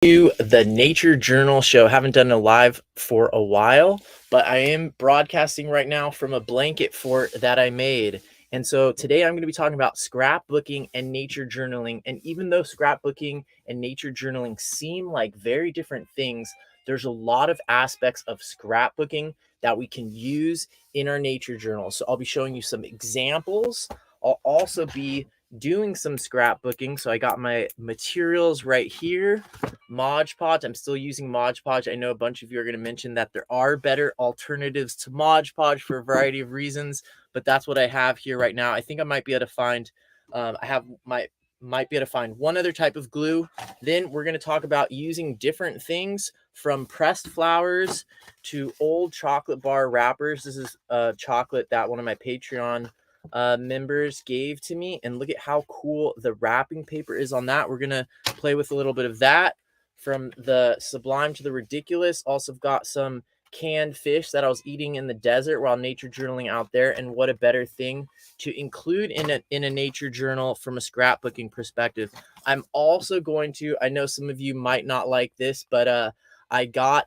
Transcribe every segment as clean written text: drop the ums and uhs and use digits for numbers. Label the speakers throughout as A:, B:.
A: To the Nature Journal show. Haven't done a live for a while, but I am broadcasting right now from a blanket fort that I made. And so today I'm going to be talking about scrapbooking and nature journaling. And even though scrapbooking and nature journaling seem like very different things, there's a lot of aspects of scrapbooking that we can use in our nature journal. So I'll be showing you some examples. I'll also be doing some scrapbooking. So I got my materials right here. Mod Podge. I'm still using Mod Podge. I know a bunch of you are going to mention that there are better alternatives to Mod Podge for a variety of reasons, but that's what I have here right now. I think I might be able to find, might be able to find one other type of glue. Then we're going to talk about using different things from pressed flowers to old chocolate bar wrappers. This is chocolate that one of my Patreon members gave to me, and look at how cool the wrapping paper is on that. We're going to play with a little bit of that. From the sublime to the ridiculous. Also got some canned fish that I was eating in the desert while nature journaling out there. And what a better thing to include in a nature journal from a scrapbooking perspective. I'm also going to, I know some of you might not like this, but I got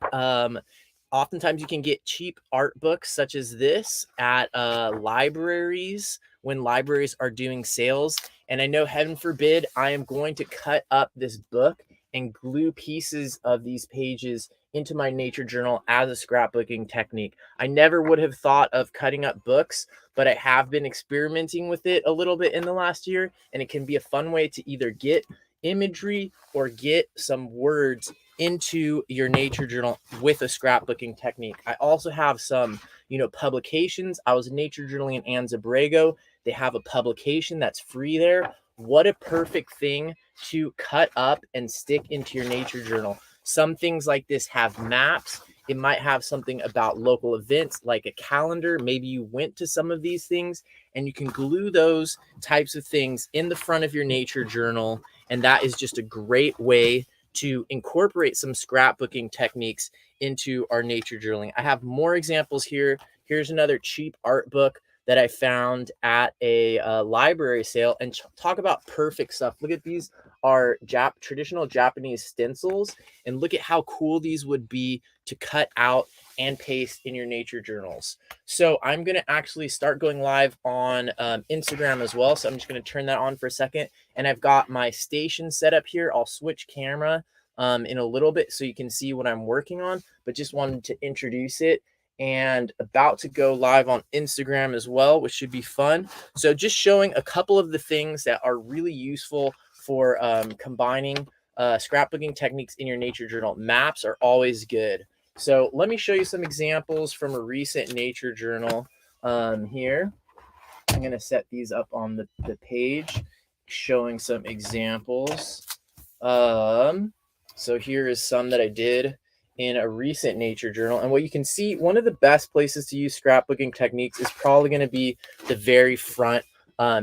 A: oftentimes you can get cheap art books such as this at libraries when libraries are doing sales. And I know, heaven forbid, I am going to cut up this book and glue pieces of these pages into my nature journal as a scrapbooking technique. I never would have thought of cutting up books, but I have been experimenting with it a little bit in the last year, and it can be a fun way to either get imagery or get some words into your nature journal with a scrapbooking technique. I also have some, publications. I was nature journaling in Anza-Borrego. They have a publication that's free there. What a perfect thing to cut up and stick into your nature journal. Some things like this have maps. It might have something about local events like a calendar. Maybe you went to some of these things, and you can glue those types of things in the front of your nature journal. And that is just a great way to incorporate some scrapbooking techniques into our nature journaling. I have more examples here. Here's another cheap art book that I found at a library sale, and talk about perfect stuff. Look at these are traditional Japanese stencils, and look at how cool these would be to cut out and paste in your nature journals. So I'm going to actually start going live on Instagram as well. So I'm just going to turn that on for a second, and I've got my station set up here. I'll switch camera in a little bit so you can see what I'm working on, but just wanted to introduce it. And about to go live on Instagram as well, which should be fun. So just showing a couple of the things that are really useful for combining scrapbooking techniques in your nature journal. Maps are always good. So let me show you some examples from a recent nature journal here. I'm going to set these up on the page, showing some examples. So here is some that I did in a recent nature journal. And what you can see, one of the best places to use scrapbooking techniques is probably going to be the very front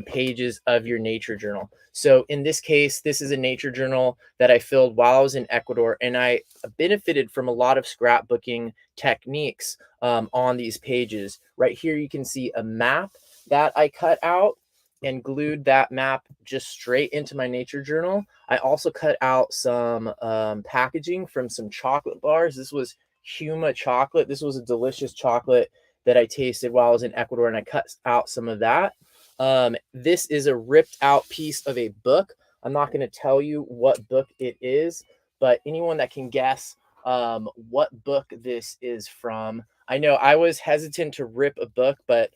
A: pages of your nature journal. So in this case, this is a nature journal that I filled while I was in Ecuador, and I benefited from a lot of scrapbooking techniques on these pages. Right here, you can see a map that I cut out and glued that map just straight into my nature journal. I also cut out some packaging from some chocolate bars. This was Huma chocolate. This was a delicious chocolate that I tasted while I was in Ecuador, and I cut out some of that. This is a ripped out piece of a book. I'm not going to tell you what book it is, but anyone that can guess what book this is from. I know I was hesitant to rip a book, but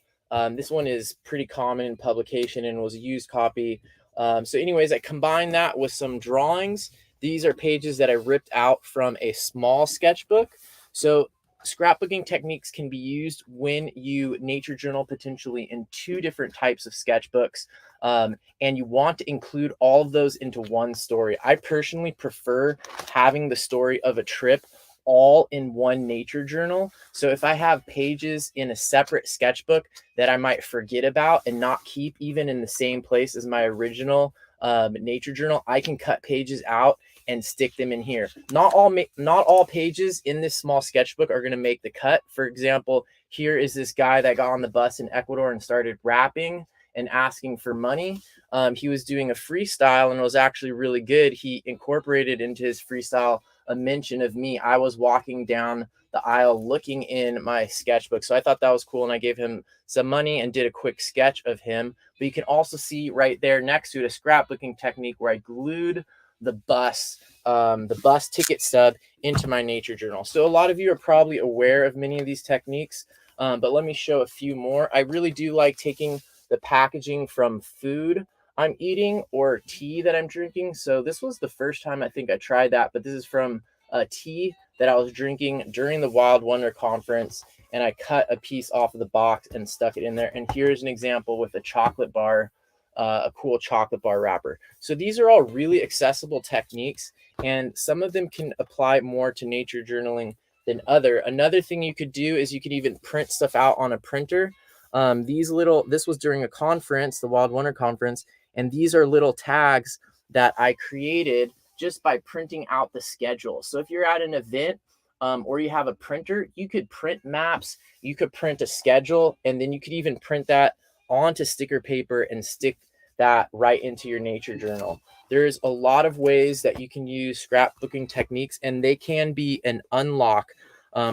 A: this one is pretty common in publication and was a used copy. So anyways, I combined that with some drawings. These are pages that I ripped out from a small sketchbook. So scrapbooking techniques can be used when you nature journal potentially in two different types of sketchbooks. And you want to include all of those into one story. I personally prefer having the story of a trip all in one nature journal. So if I have pages in a separate sketchbook that I might forget about and not keep even in the same place as my original nature journal, I can cut pages out and stick them in here. Not all pages in this small sketchbook are going to make the cut. For example, here is this guy that got on the bus in Ecuador and started rapping, and asking for money. He was doing a freestyle and it was actually really good. He incorporated into his freestyle a mention of me. I was walking down the aisle looking in my sketchbook. So I thought that was cool. And I gave him some money and did a quick sketch of him. But you can also see right there next to it a scrapbooking technique where I glued the bus ticket stub into my nature journal. So a lot of you are probably aware of many of these techniques, but let me show a few more. I really do like taking the packaging from food I'm eating or tea that I'm drinking. So this was the first time I think I tried that, but this is from a tea that I was drinking during the Wild Wonder conference, and I cut a piece off of the box and stuck it in there. And here's an example with a chocolate bar, a cool chocolate bar wrapper. So these are all really accessible techniques, and some of them can apply more to nature journaling than another thing you could do is you could even print stuff out on a printer. This was during a conference, the Wild Wonder conference, and these are little tags that I created just by printing out the schedule. So if you're at an event or you have a printer, you could print maps, you could print a schedule, and then you could even print that onto sticker paper and stick that right into your nature journal. There's a lot of ways that you can use scrapbooking techniques, and they can be an unlock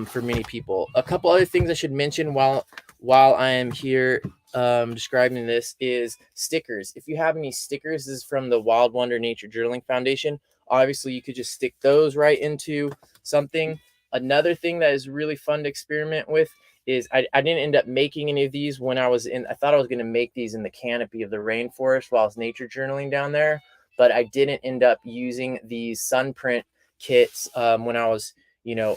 A: for many people. A couple other things I should mention while I am here describing this is stickers. If you have any stickers, this is from the Wild Wonder Nature Journaling Foundation. Obviously, you could just stick those right into something. Another thing that is really fun to experiment with is I didn't end up making any of these when I thought I was going to make these in the canopy of the rainforest while I was nature journaling down there, but I didn't end up using these sun print kits when I was,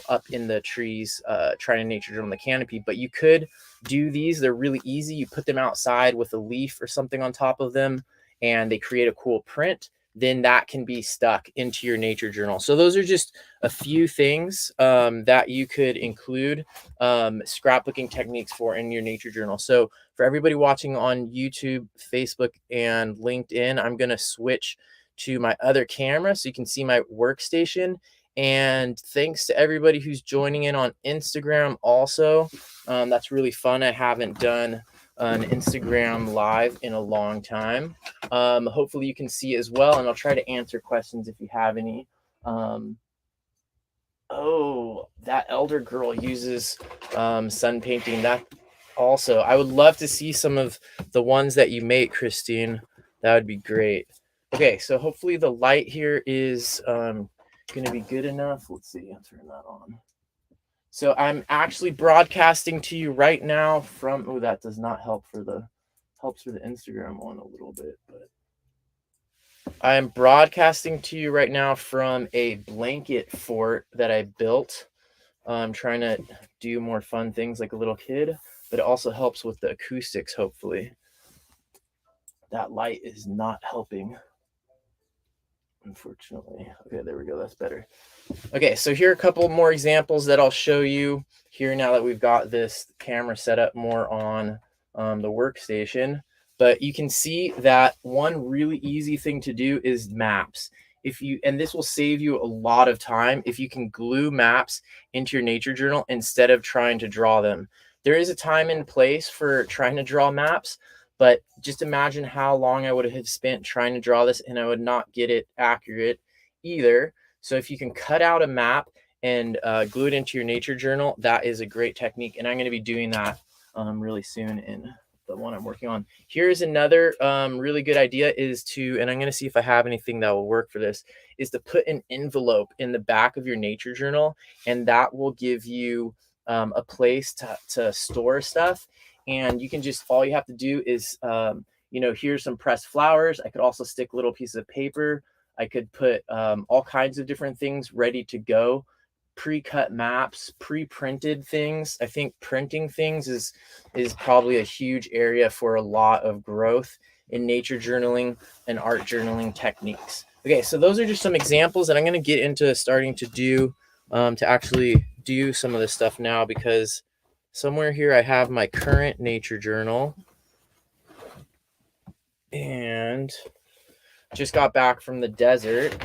A: up in the trees trying to nature journal in the canopy. But you could do these. They're really easy. You put them outside with a leaf or something on top of them, and they create a cool print. Then that can be stuck into your nature journal. So those are just a few things that you could include scrapbooking techniques for in your nature journal. So for everybody watching on YouTube, Facebook, and LinkedIn, I'm going to switch to my other camera so you can see my workstation. And thanks to everybody who's joining in on Instagram also. That's really fun. I haven't done an Instagram live in a long time. Hopefully you can see as well, and I'll try to answer questions if you have any. Oh, that elder girl uses sun painting. That also, I would love to see some of the ones that you make, Christine. That would be great. Okay, so hopefully the light here is going to be good enough. Let's see, I'll turn that on. So I'm actually broadcasting to you right now from, that does not help helps for the Instagram one a little bit, but I'm broadcasting to you right now from a blanket fort that I built. I'm trying to do more fun things like a little kid, but it also helps with the acoustics, hopefully. That light is not helping, unfortunately. Okay, there we go. That's better. Okay, so here are a couple more examples that I'll show you here now that we've got this camera set up more on the workstation. But you can see that one really easy thing to do is maps. And this will save you a lot of time if you can glue maps into your nature journal instead of trying to draw them. There is a time and place for trying to draw maps, but just imagine how long I would have spent trying to draw this, and I would not get it accurate either. So if you can cut out a map and glue it into your nature journal, that is a great technique. And I'm going to be doing that really soon in the one I'm working on. Here's another really good idea and I'm going to see if I have anything that will work for this, is to put an envelope in the back of your nature journal, and that will give you a place to store stuff. And you can all you have to do is, here's some pressed flowers. I could also stick little pieces of paper. I could put all kinds of different things ready to go, pre-cut maps, pre-printed things. I think printing things is probably a huge area for a lot of growth in nature journaling and art journaling techniques. Okay, so those are just some examples, and I'm going to get into starting to do to actually do some of this stuff now, because somewhere here I have my current nature journal, and just got back from the desert.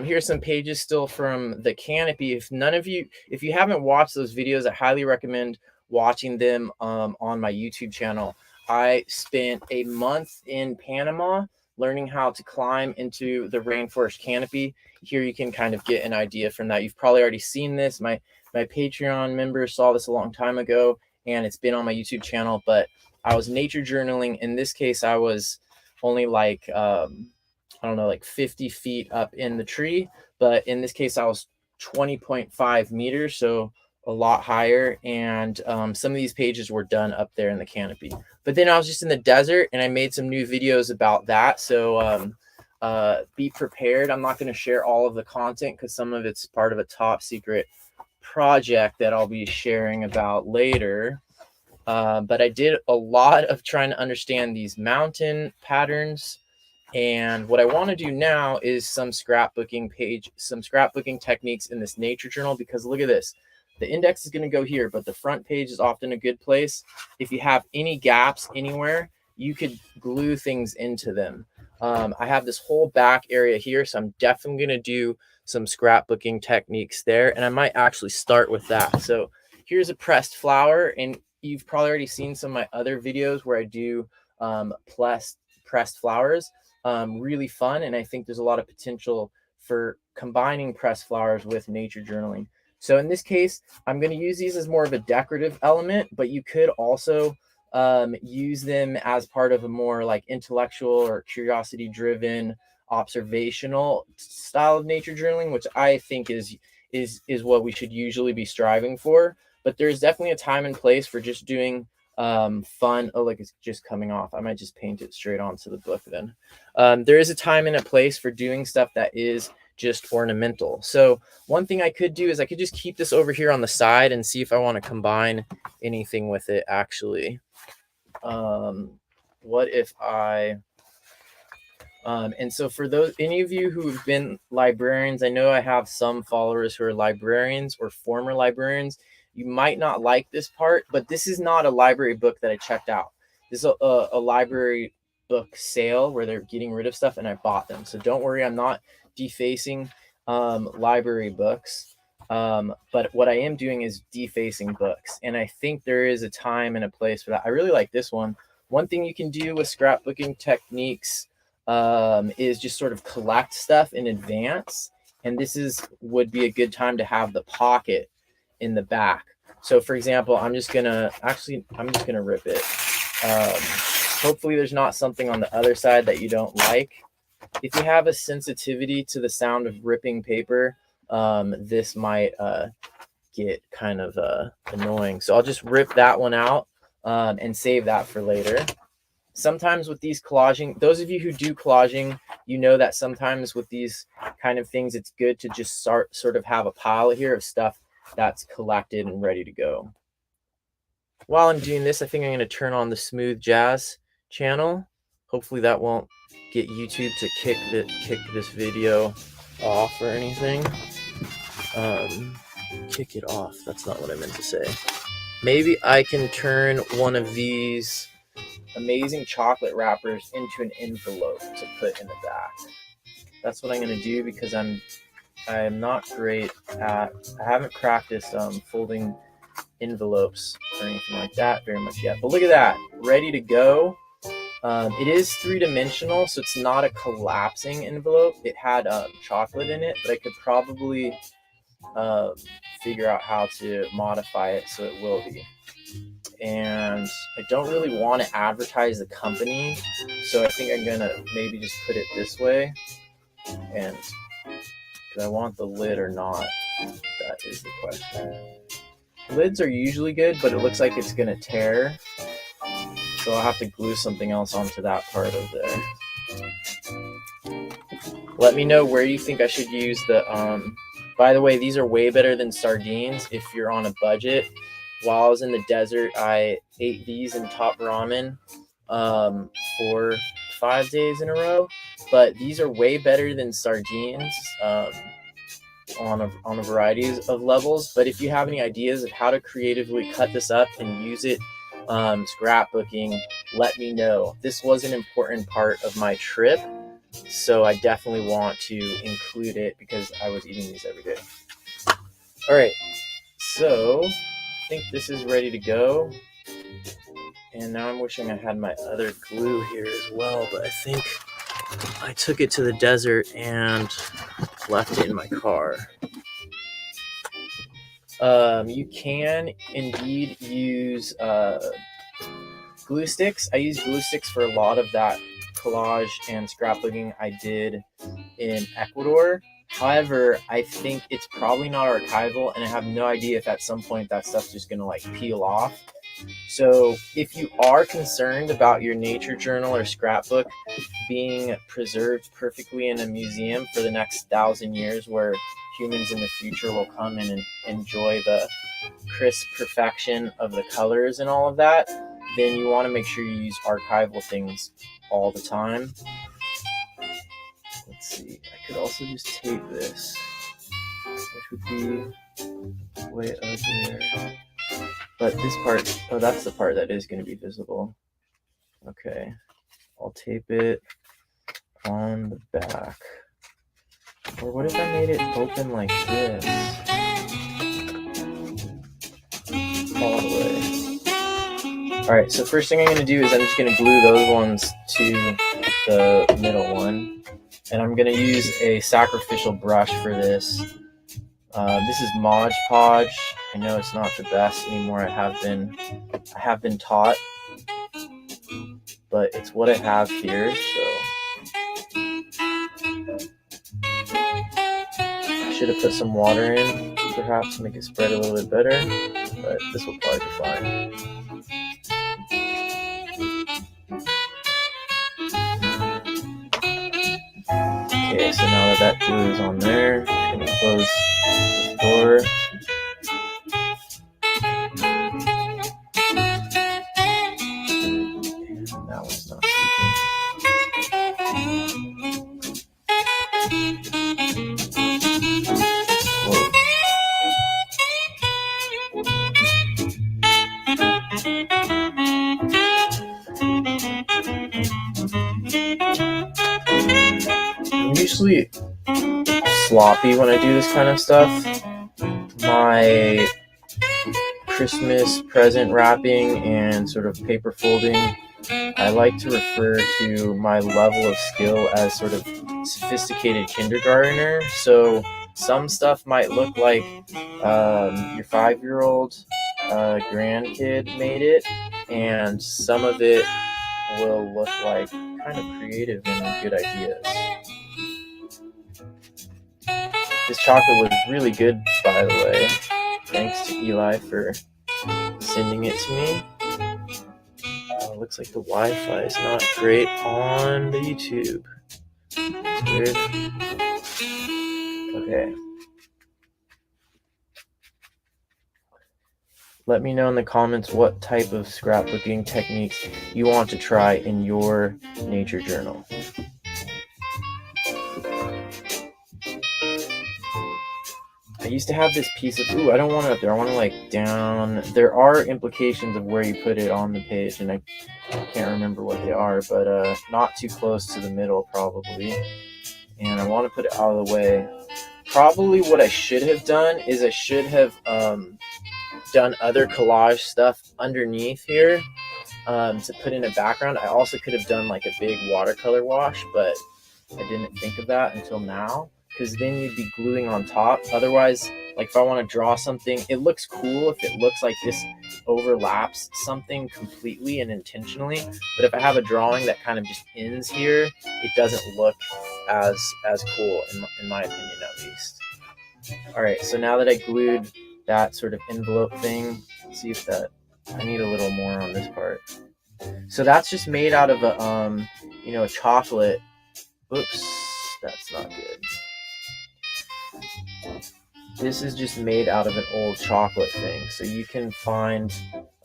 A: Here's some pages still from the canopy. If you haven't watched those videos, I highly recommend watching them on my YouTube channel. I spent a month in Panama learning how to climb into the rainforest canopy. Here you can kind of get an idea from that. You've probably already seen this. My Patreon members saw this a long time ago, and it's been on my YouTube channel, but I was nature journaling. In this case, I was only like, I don't know, like 50 feet up in the tree. But in this case, I was 20.5 meters, so a lot higher. And some of these pages were done up there in the canopy. But then I was just in the desert, and I made some new videos about that. So be prepared. I'm not going to share all of the content because some of it's part of a top secret project that I'll be sharing about later. But I did a lot of trying to understand these mountain patterns. And what I want to do now is some scrapbooking techniques in this nature journal, because look at this. The index is going to go here, but the front page is often a good place. If you have any gaps anywhere, you could glue things into them. I have this whole back area here, so I'm definitely going to do some scrapbooking techniques there. And I might actually start with that. So here's a pressed flower, and you've probably already seen some of my other videos where I do pressed flowers. Really fun, and I think there's a lot of potential for combining pressed flowers with nature journaling. So in this case, I'm going to use these as more of a decorative element, but you could also use them as part of a more like intellectual or curiosity driven observational style of nature journaling, which I think is what we should usually be striving for. But there's definitely a time and place for just doing fun. Oh, like it's just coming off. I might just paint it straight onto the book then. There is a time and a place for doing stuff that is just ornamental. So one thing I could do is I could just keep this over here on the side and see if I want to combine anything with it actually. What if I and so for any of you who have been librarians, I know I have some followers who are librarians or former librarians. You might not like this part, but this is not a library book that I checked out. This is a library book sale where they're getting rid of stuff, and I bought them. So don't worry, I'm not defacing library books. But what I am doing is defacing books. And I think there is a time and a place for that. I really like this one. One thing you can do with scrapbooking techniques is just sort of collect stuff in advance. And this would be a good time to have the pocket in the back. So for example, I'm just gonna rip it. Hopefully there's not something on the other side that you don't like. If you have a sensitivity to the sound of ripping paper, this might get kind of annoying. So I'll just rip that one out and save that for later. Sometimes with these collaging, those of you who do collaging, you know that sometimes with these kind of things, it's good to just sort of have a pile here of stuff that's collected and ready to go. While I'm doing this, I think I'm going to turn on the smooth jazz channel. Hopefully that won't get YouTube to kick this video off or anything. Kick it off. That's not what I meant to say. Maybe I can turn one of these amazing chocolate wrappers into an envelope to put in the back. That's what I'm going to do because I'm not great at, I haven't practiced folding envelopes or anything like that very much yet. But look at that, ready to go. It is 3-dimensional, so it's not a collapsing envelope. It had chocolate in it, but I could probably figure out how to modify it so it will be. And I don't really want to advertise the company, so I think I'm gonna maybe just put it this way. And do I want the lid or not? That is the question. Lids are usually good, but it looks like it's gonna tear, so I'll have to glue something else onto that part of there. Let me know where you think I should use the by the way, these are way better than sardines if you're on a budget. While I was in the desert, I ate these in Top Ramen for 5 days in a row. But these are way better than sardines on a variety of levels. But if you have any ideas of how to creatively cut this up and use it scrapbooking, let me know. This was an important part of my trip, so I definitely want to include it because I was eating these every day. All right, so I think this is ready to go. And now I'm wishing I had my other glue here as well, but I think I took it to the desert and left it in my car. You can indeed use glue sticks. I use glue sticks for a lot of that collage and scrapbooking I did in Ecuador. However, I think it's probably not archival, and I have no idea if at some point that stuff's just gonna like peel off. So if you are concerned about your nature journal or scrapbook being preserved perfectly in a museum for the next 1,000 years, where humans in the future will come in and enjoy the crisp perfection of the colors and all of that, then you want to make sure you use archival things all the time. Let's see, I could also just tape this, which would be way uglier. But this part, oh, that's the part that is going to be visible. Okay, I'll tape it on the back. Or what if I made it open like this? All the way. Alright, so first thing I'm going to do is I'm just going to glue those ones to the middle one. And I'm going to use a sacrificial brush for this. This is Mod Podge. I know it's not the best anymore. I have been taught, but it's what I have here, so I should have put some water in, perhaps, to make it spread a little bit better, but this will probably be fine. Okay, so now that glue is on there, I'm going to close the door. And that one's not I'm usually sloppy when I do this kind of stuff. My Christmas present wrapping and sort of paper folding, I like to refer to my level of skill as sort of sophisticated kindergartner. So some stuff might look like your 5-year-old grandkid made it, and some of it will look like kind of creative and good ideas. This chocolate was really good, by the way. Thanks to Eli for sending it to me. Looks like the Wi-Fi is not great on the YouTube. Weird. Okay. Let me know in the comments what type of scrapbooking techniques you want to try in your nature journal. I used to have this piece of, I don't want it up there. I want it like down. There are implications of where you put it on the page, and I can't remember what they are, but not too close to the middle probably. And I want to put it out of the way. Probably what I should have done is I should have done other collage stuff underneath here to put in a background. I also could have done like a big watercolor wash, but I didn't think of that until now, because then you'd be gluing on top. Otherwise, like if I want to draw something, it looks cool if it looks like this overlaps something completely and intentionally. But if I have a drawing that kind of just ends here, it doesn't look as cool in my opinion, at least. All right, so now that I glued that sort of envelope thing, let's see if that, I need a little more on this part. So that's just made out of a a chocolate. Oops, that's not good. This is just made out of an old chocolate thing, so you can find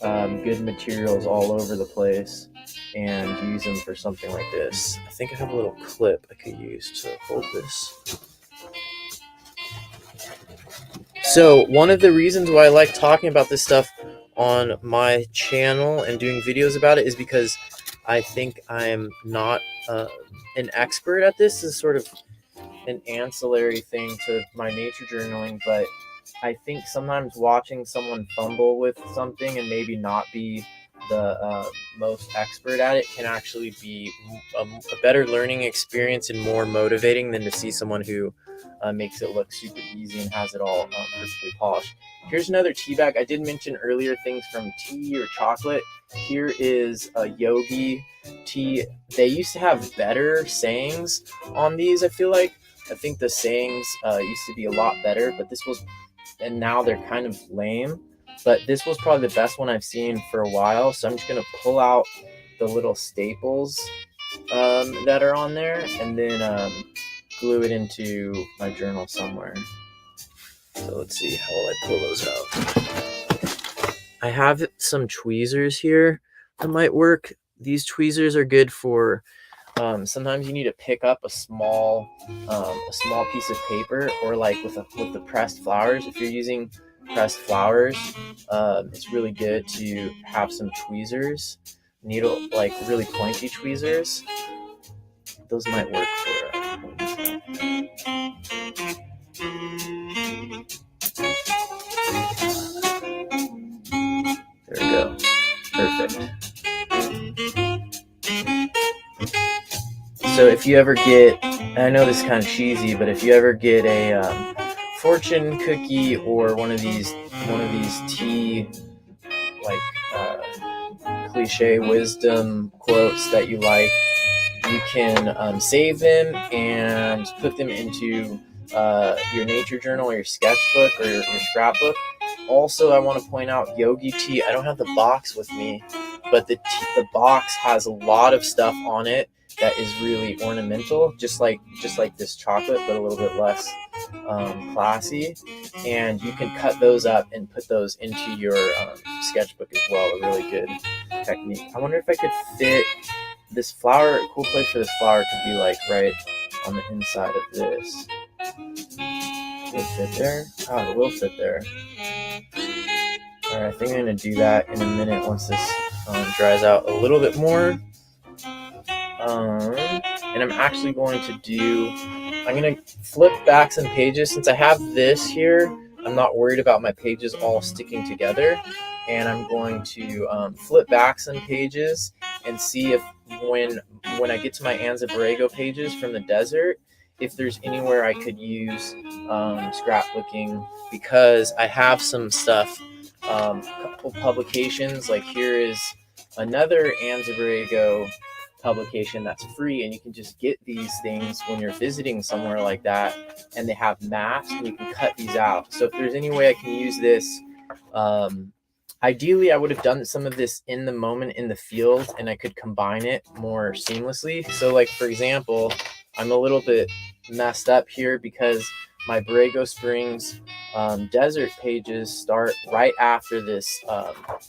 A: good materials all over the place and use them for something like this. I think I have a little clip I could use to hold this. So one of the reasons why I like talking about this stuff on my channel and doing videos about it is because I think I'm not an expert at this. This is sort of an ancillary thing to my nature journaling, but I think sometimes watching someone fumble with something and maybe not be most expert at it can actually be a better learning experience and more motivating than to see someone who makes it look super easy and has it all perfectly polished. Here's another tea bag. I did mention earlier things from tea or chocolate. Here is a yogi tea. They used to have better sayings on these, I feel like. I think the sayings used to be a lot better, but this was, and now they're kind of lame. But this was probably the best one I've seen for a while. So I'm just going to pull out the little staples that are on there and then glue it into my journal somewhere. So let's see, how will I pull those out? I have some tweezers here that might work. These tweezers are good for sometimes you need to pick up a small piece of paper, or like with the pressed flowers. If you're using pressed flowers, it's really good to have some tweezers, needle, like really pointy tweezers. Those might work for there we go. Perfect. So if you ever get, and I know this is kind of cheesy, but if you ever get a fortune cookie or one of these tea, like cliche wisdom quotes that you like, you can save them and put them into your nature journal or your sketchbook or your scrapbook. Also, I want to point out yogi tea. I don't have the box with me, but the box has a lot of stuff on it that is really ornamental, just like this chocolate, but a little bit less classy. And you can cut those up and put those into your sketchbook as well. A really good technique. I wonder if I could fit this flower. A cool place for this flower could be like right on the inside of this. Will it fit there? Oh, it will fit there. All right, I think I'm gonna do that in a minute once this dries out a little bit more. And I'm actually going to I'm going to flip back some pages. Since I have this here, I'm not worried about my pages all sticking together. And I'm going to flip back some pages and see if when I get to my Anza Borrego pages from the desert, if there's anywhere I could use scrapbooking, because I have some stuff, a couple publications. Like here is another Anza Borrego publication that's free, and you can just get these things when you're visiting somewhere like that, and they have maps and you can cut these out. So if there's any way I can use this, ideally I would have done some of this in the moment in the field and I could combine it more seamlessly. So like, for example, I'm a little bit messed up here because my Borrego Springs desert pages start right after this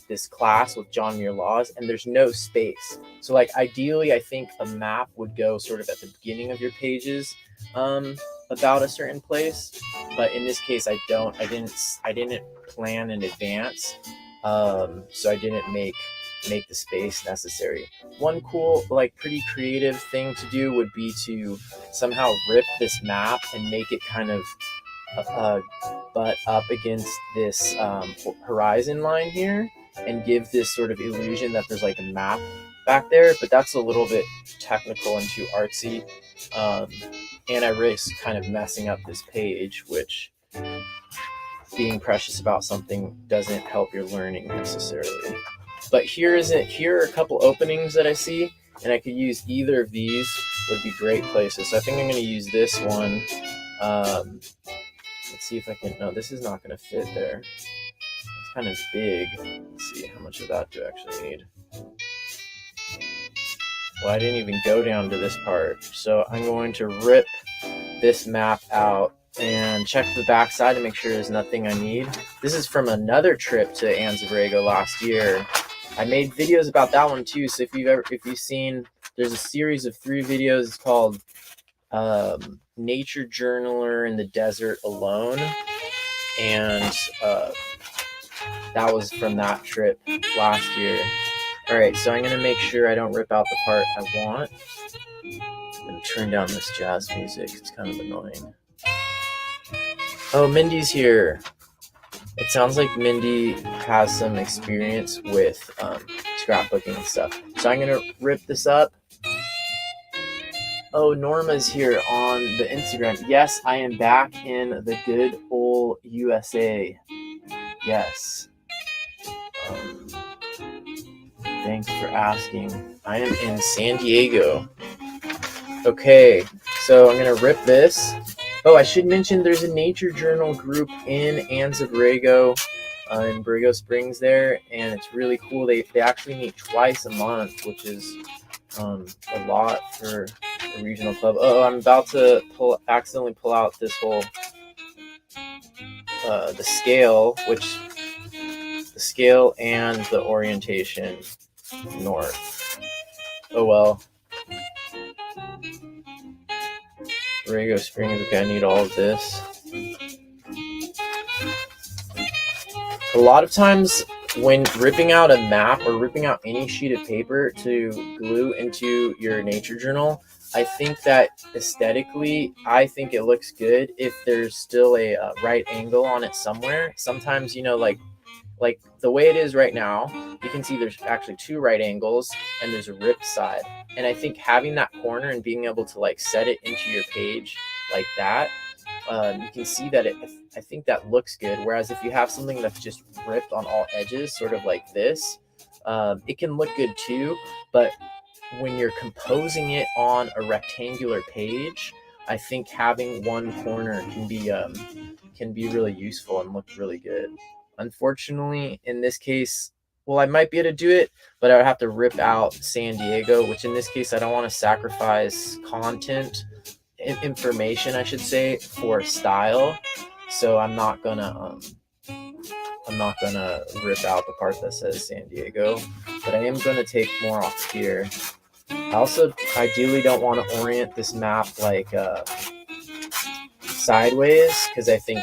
A: this class with John Muir Laws, and there's no space. So like ideally I think a map would go sort of at the beginning of your pages about a certain place, but in this case I didn't plan in advance, so I didn't make the space necessary. One cool, like pretty creative thing to do would be to somehow rip this map and make it kind of butt up against this horizon line here and give this sort of illusion that there's like a map back there, but that's a little bit technical and too artsy, and I risk kind of messing up this page, which being precious about something doesn't help your learning necessarily. But here are a couple openings that I see, and I could use either of these, would be great places. So I think I'm going to use this one. Let's see if I can, no, this is not going to fit there. It's kind of big. Let's see, how much of that do I actually need? Well, I didn't even go down to this part. So I'm going to rip this map out and check the back side to make sure there's nothing I need. This is from another trip to Anza Borrego last year. I made videos about that one too. So if you've seen, there's a series of 3 videos. It's called Nature Journaler in the Desert Alone, and that was from that trip last year. All right, so I'm gonna make sure I don't rip out the part I want. I'm gonna turn down this jazz music. It's kind of annoying. Oh, Mindy's here. It sounds like Mindy has some experience with scrapbooking and stuff. So I'm gonna rip this up. Oh, Norma's here on the Instagram. Yes, I am back in the good old USA. Yes. Thanks for asking. I am in San Diego. Okay, so I'm gonna rip this. Oh, I should mention there's a nature journal group in Anza Borrego, in Borrego Springs there, and it's really cool. They actually meet twice a month, which is a lot for a regional club. Oh, I'm about to accidentally pull out this whole the scale, the scale and the orientation north. Oh well. Borrego Springs. Okay, I need all of this. A lot of times when ripping out a map or ripping out any sheet of paper to glue into your nature journal, I think that aesthetically, I think it looks good if there's still a right angle on it somewhere. Sometimes, you know, like the way it is right now, you can see there's actually two right angles and there's a ripped side. And I think having that corner and being able to like set it into your page like that, you can see that I think that looks good. Whereas if you have something that's just ripped on all edges, sort of like this, it can look good too. But when you're composing it on a rectangular page, I think having one corner can be really useful and look really good. Unfortunately, in this case, well, I might be able to do it, but I would have to rip out San Diego, which in this case, I don't want to sacrifice information, I should say, for style. So I'm not gonna rip out the part that says San Diego, but I am gonna take more off here. I also ideally don't want to orient this map like sideways, because I think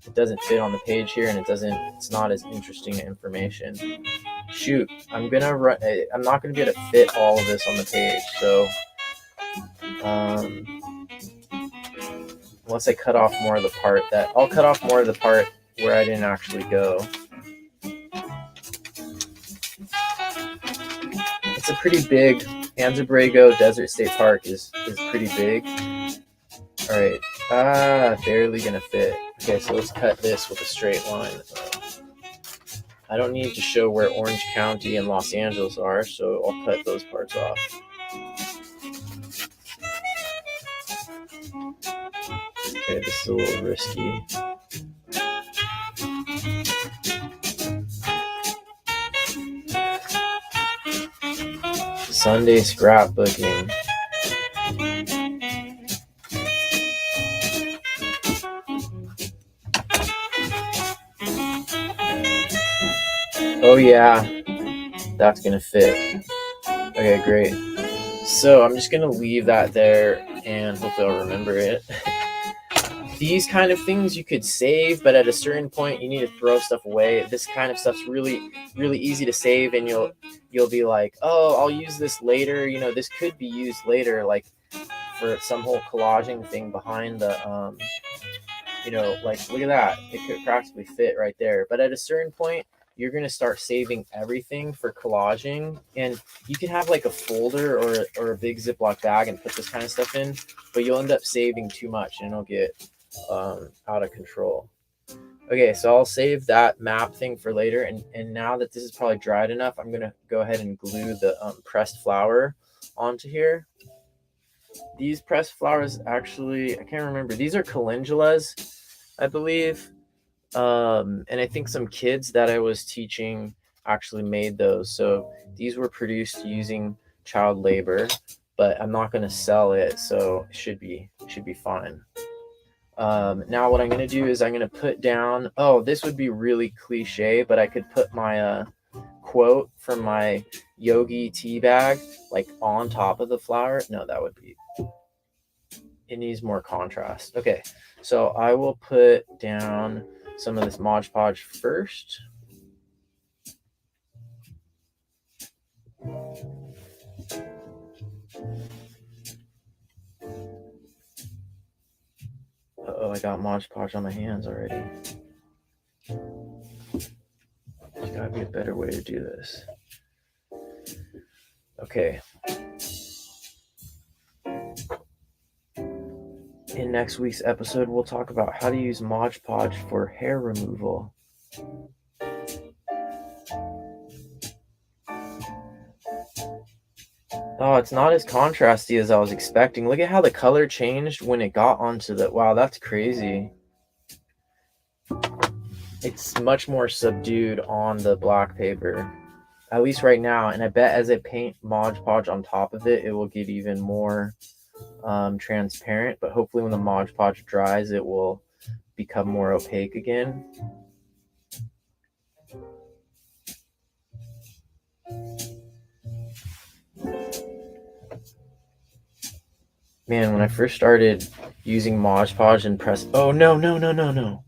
A: it doesn't fit on the page here, and it's not as interesting information. Shoot, I'm not gonna be able to fit all of this on the page, so unless I cut off more of the part I'll cut off more of the part where I didn't actually go. It's a pretty big, Anza Borrego Desert State Park is pretty big. All right, barely gonna fit. Okay, so let's cut this with a straight line. I don't need to show where Orange County and Los Angeles are, so I'll cut those parts off. Okay, this is a little risky. Sunday scrapbooking. Oh yeah, that's gonna fit. Okay, great. So I'm just gonna leave that there and hopefully I'll remember it. These kind of things you could save, but at a certain point you need to throw stuff away. This kind of stuff's really, really easy to save, and you'll be like, oh, I'll use this later. You know, this could be used later, like for some whole collaging thing behind the, you know, like look at that. It could practically fit right there. But at a certain point, you're going to start saving everything for collaging, and you can have like a folder or a big Ziploc bag and put this kind of stuff in, but you'll end up saving too much and it'll get out of control. Okay, so I'll save that map thing for later, and now that this is probably dried enough, I'm going to go ahead and glue the pressed flower onto here. These pressed flowers, actually, I can't remember. These are calendulas, I believe. And I think some kids that I was teaching actually made those. So these were produced using child labor, but I'm not going to sell it, so it should be fine. Now what I'm going to do is I'm going to put down, oh, this would be really cliche, but I could put my quote from my yogi tea bag like on top of the flower. No, that would be, it needs more contrast. Okay, so I will put down some of this Mod Podge first. Uh-oh, I got Mod Podge on my hands already. Just gotta be a better way to do this. Okay. In next week's episode, we'll talk about how to use Mod Podge for hair removal. Oh, it's not as contrasty as I was expecting. Look at how the color changed when it got onto the... Wow, that's crazy. It's much more subdued on the black paper, at least right now. And I bet as I paint Mod Podge on top of it, it will get even more transparent. But hopefully when the Mod Podge dries, it will become more opaque again. Man, when I first started using Mod Podge and press... Oh, no.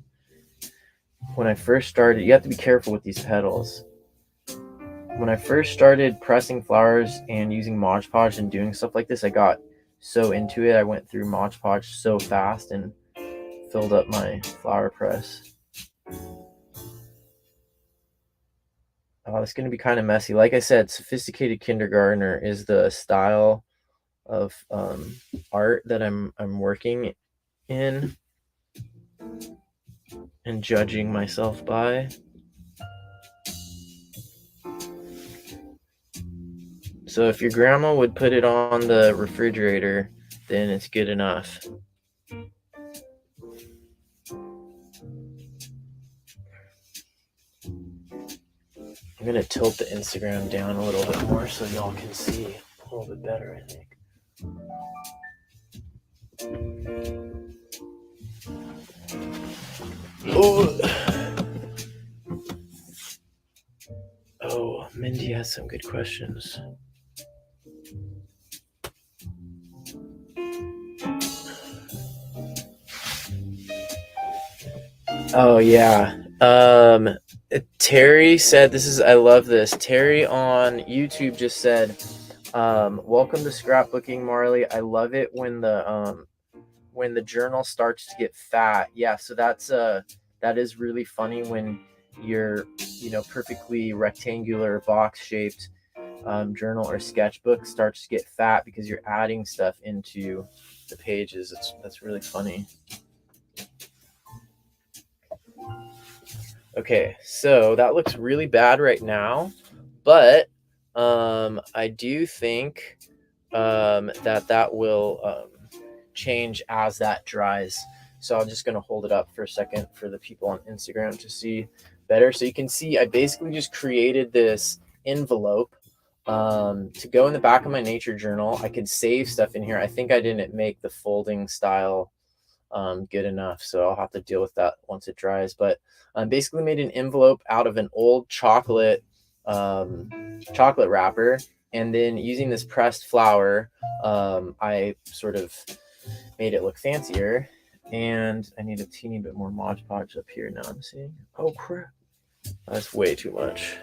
A: When I first started... You have to be careful with these petals. When I first started pressing flowers and using Mod Podge and doing stuff like this, I got so into it. I went through Mod Podge so fast and filled up my flower press. Oh, it's going to be kind of messy. Like I said, sophisticated kindergartner is the style of art that I'm working in and judging myself by. So if your grandma would put it on the refrigerator, then it's good enough. I'm going to tilt the Instagram down a little bit more so y'all can see a little bit better, I think. Oh, Mindy has some good questions. Oh, yeah. Terry said, I love this. Terry on YouTube just said, welcome to Scrapbooking, Marley. I love it when the journal starts to get fat. Yeah, so that is really funny when your perfectly rectangular box shaped journal or sketchbook starts to get fat because you're adding stuff into the pages. That's really funny. Okay, so that looks really bad right now, but I do think that will change as that dries. So I'm just going to hold it up for a second for the people on Instagram to see better. So you can see I basically just created this envelope to go in the back of my nature journal. I could save stuff in here. I think I didn't make the folding style good enough, so I'll have to deal with that once it dries. But I basically made an envelope out of an old chocolate wrapper, and then using this pressed flour, I sort of made it look fancier. And I need a teeny bit more Mod Podge up here now. I'm seeing. Oh crap, that's way too much.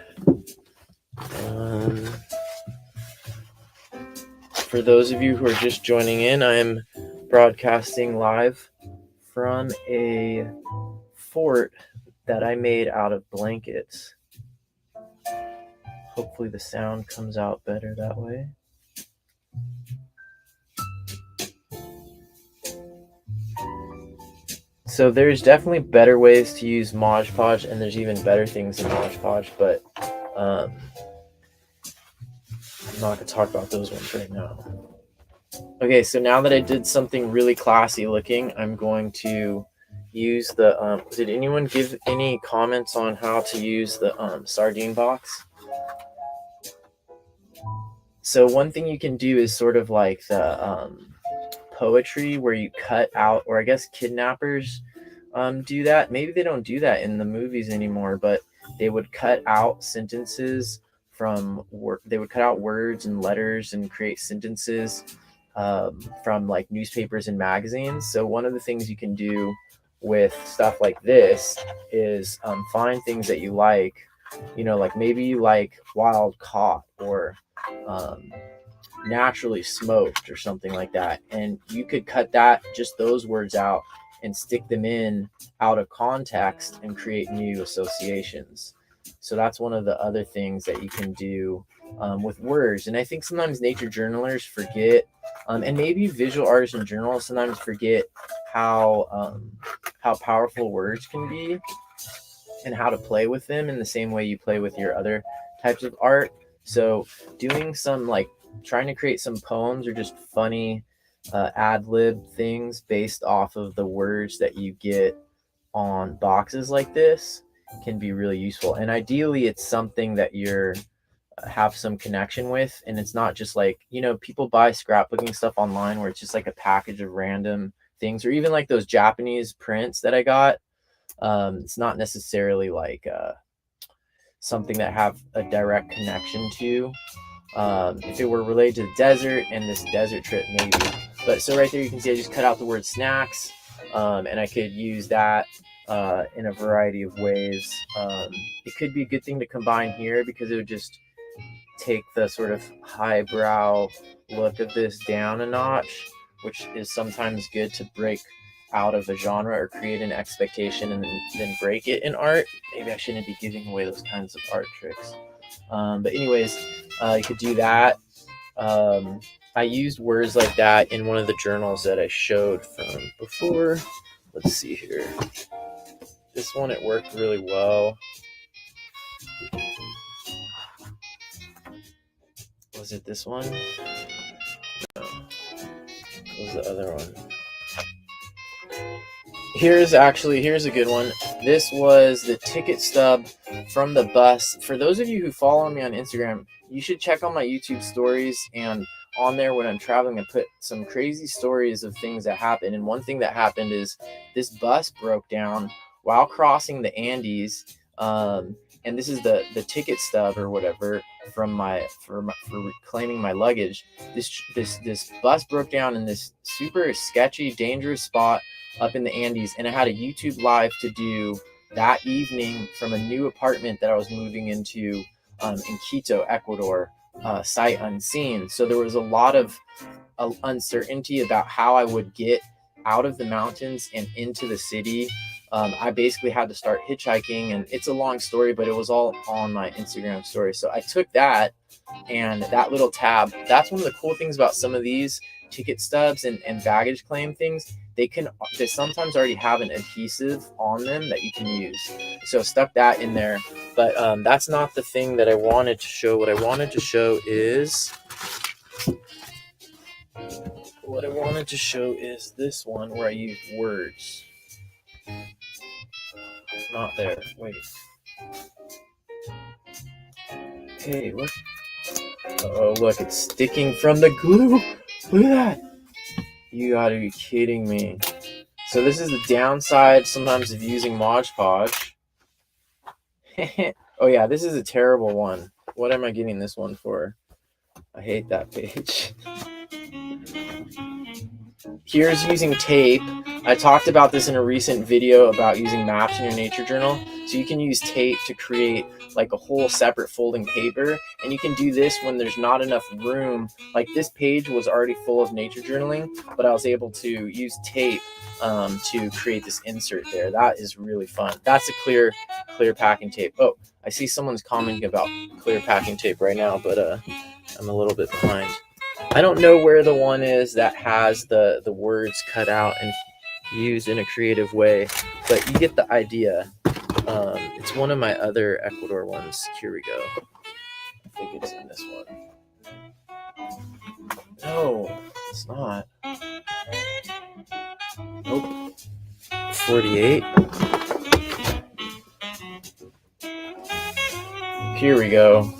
A: For those of you who are just joining in, I'm broadcasting live from a fort that I made out of blankets. Hopefully the sound comes out better that way. So there's definitely better ways to use Mod Podge, and there's even better things in Mod Podge, but I'm not going to talk about those ones right now. Okay, so now that I did something really classy looking, I'm going to use the... did anyone give any comments on how to use the sardine box? So one thing you can do is sort of like the poetry where you cut out, or I guess kidnappers do that. Maybe they don't do that in the movies anymore, but they would cut out sentences from they would cut out words and letters and create sentences from like newspapers and magazines. So one of the things you can do with stuff like this is find things that you like, like maybe you like wild caught or naturally smoked or something like that, and you could cut just those words out and stick them in out of context and create new associations. So that's one of the other things that you can do with words. And I think sometimes nature journalers forget, and maybe visual artists in general sometimes forget how powerful words can be and how to play with them in the same way you play with your other types of art. So doing some like trying to create some poems or just funny ad lib things based off of the words that you get on boxes like this can be really useful. And ideally it's something that you're have some connection with, and it's not just like, you know, people buy scrapbooking stuff online where it's just like a package of random things, or even like those Japanese prints that I got. It's not necessarily like something that have a direct connection to. If it were related to the desert and this desert trip, maybe. But so right there, you can see I just cut out the word snacks, and I could use that in a variety of ways. It could be a good thing to combine here because it would just take the sort of highbrow look of this down a notch, which is sometimes good to break out of a genre or create an expectation and then break it in art. Maybe I shouldn't be giving away those kinds of art tricks. But anyways, you could do that. I used words like that in one of the journals that I showed from before. Let's see here. This one, it worked really well. Was it this one? No. What was the other one? Here's a good one. This was the ticket stub from the bus. For those of you who follow me on Instagram, you should check on my YouTube stories, and on there when I'm traveling, I put some crazy stories of things that happened. And one thing that happened is this bus broke down while crossing the Andes. And this is the ticket stub or whatever from for reclaiming my luggage. This bus broke down in this super sketchy, dangerous spot up in the Andes, and I had a YouTube live to do that evening from a new apartment that I was moving into in Quito, Ecuador, sight unseen. So there was a lot of uncertainty about how I would get out of the mountains and into the city. I basically had to start hitchhiking, and it's a long story, but it was all on my Instagram story. So I took that and that little tab. That's one of the cool things about some of these ticket stubs and baggage claim things. They sometimes already have an adhesive on them that you can use. So stuck that in there, but that's not the thing that I wanted to show. What I wanted to show is this one where I used words. Not there. Wait. Hey, look. Oh, look, it's sticking from the glue. Look at that. You gotta be kidding me. So this is the downside sometimes of using Mod Podge. Oh yeah, this is a terrible one. What am I getting this one for? I hate that page. Here's using tape. I talked about this in a recent video about using maps in your nature journal. So you can use tape to create like a whole separate folding paper, and you can do this when there's not enough room. Like this page was already full of nature journaling, but I was able to use tape to create this insert there. That is really fun. That's a clear packing tape. Oh, I see someone's commenting about clear packing tape right now, but I'm a little bit behind. I don't know where the one is that has the words cut out and used in a creative way, but you get the idea. It's one of my other Ecuador ones. Here we go. I think it's in this one. No, it's not. Nope. 48. Here we go.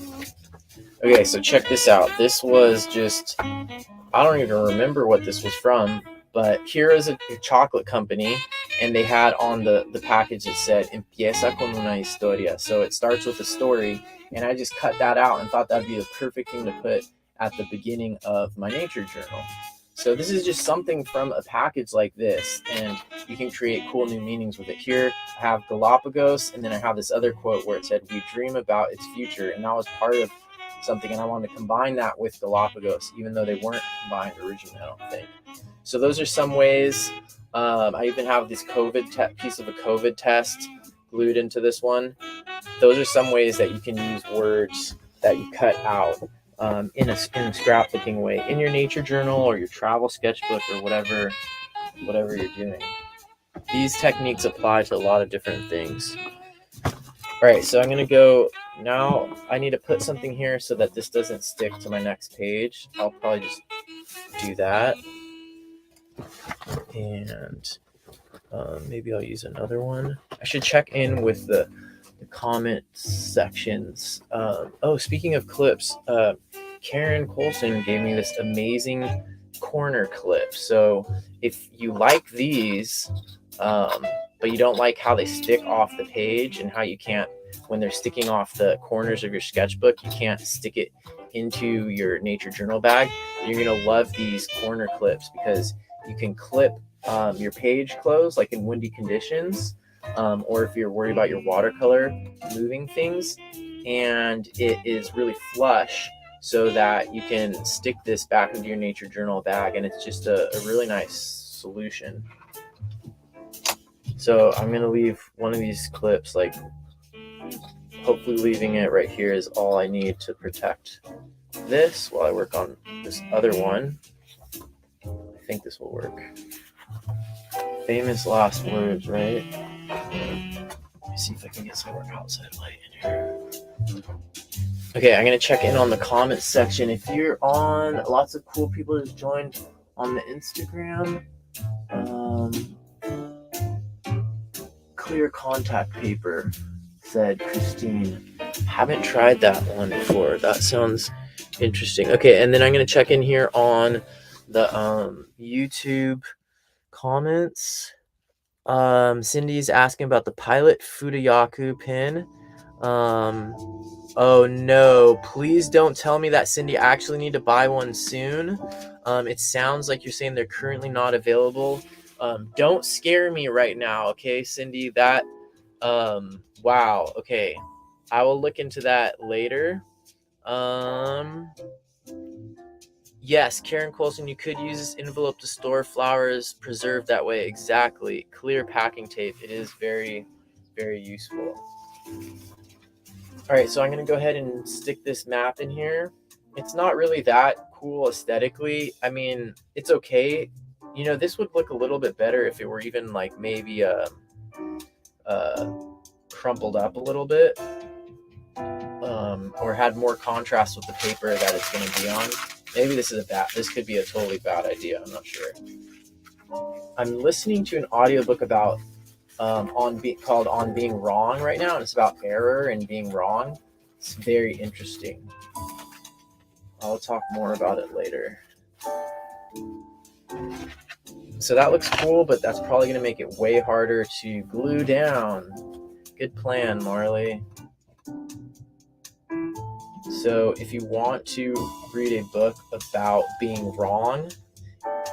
A: Okay, so check this out. This was just, I don't even remember what this was from, but here is a chocolate company, and they had on the package, it said, Empieza con una historia. So it starts with a story, and I just cut that out and thought that'd be the perfect thing to put at the beginning of my nature journal. So this is just something from a package like this, and you can create cool new meanings with it. Here I have Galapagos, and then I have this other quote where it said, we dream about its future, and that was part of something, and I wanted to combine that with Galapagos, even though they weren't combined originally, I don't think. So those are some ways. I even have this piece of a COVID test glued into this one. those are some ways that you can use words that you cut out in a scrapbooking way in your nature journal or your travel sketchbook or whatever you're doing. These techniques apply to a lot of different things. All right, so I'm going to go now. I need to put something here so that this doesn't stick to my next page. I'll probably just do that. And maybe I'll use another one. I should check in with the comment sections. Speaking of clips, Karen Colson gave me this amazing corner clip. So if you like these, but you don't like how they stick off the page and how you can't, when they're sticking off the corners of your sketchbook, you can't stick it into your nature journal bag, you're going to love these corner clips because you can clip your page closed, like in windy conditions, or if you're worried about your watercolor moving things, and it is really flush so that you can stick this back into your nature journal bag, and it's just a really nice solution. So I'm going to leave one of these clips, like hopefully leaving it right here is all I need to protect this while I work on this other one. I think this will work. Famous last words, right? Let me see if I can get some more outside light in here. Okay, I'm going to check in on the comments section. If you're on, lots of cool people just joined on the Instagram. Clear contact paper, said Christine. Haven't tried that one before. That sounds interesting. Okay, and then I'm going to check in here on the YouTube comments. Cindy's asking about the Pilot Fudayaku pin. Oh no, please don't tell me that, Cindy. I actually need to buy one soon. It sounds like you're saying they're currently not available. Don't scare me right now, okay, Cindy? That, wow, okay. I will look into that later. Yes, Karen Colson, you could use this envelope to store flowers preserved that way. Exactly. Clear packing tape. It is very, very useful. All right, so I'm going to go ahead and stick this map in here. It's not really that cool aesthetically. I mean, it's okay. You know, this would look a little bit better if it were even like maybe crumpled up a little bit, or had more contrast with the paper that it's going to be on. Maybe this could be a totally bad idea. I'm not sure. I'm listening to an audiobook about called On Being Wrong right now, and it's about error and being wrong. It's very interesting. I'll talk more about it later. So that looks cool, but that's probably going to make it way harder to glue down. Good plan, Marley. So if you want to read a book about being wrong,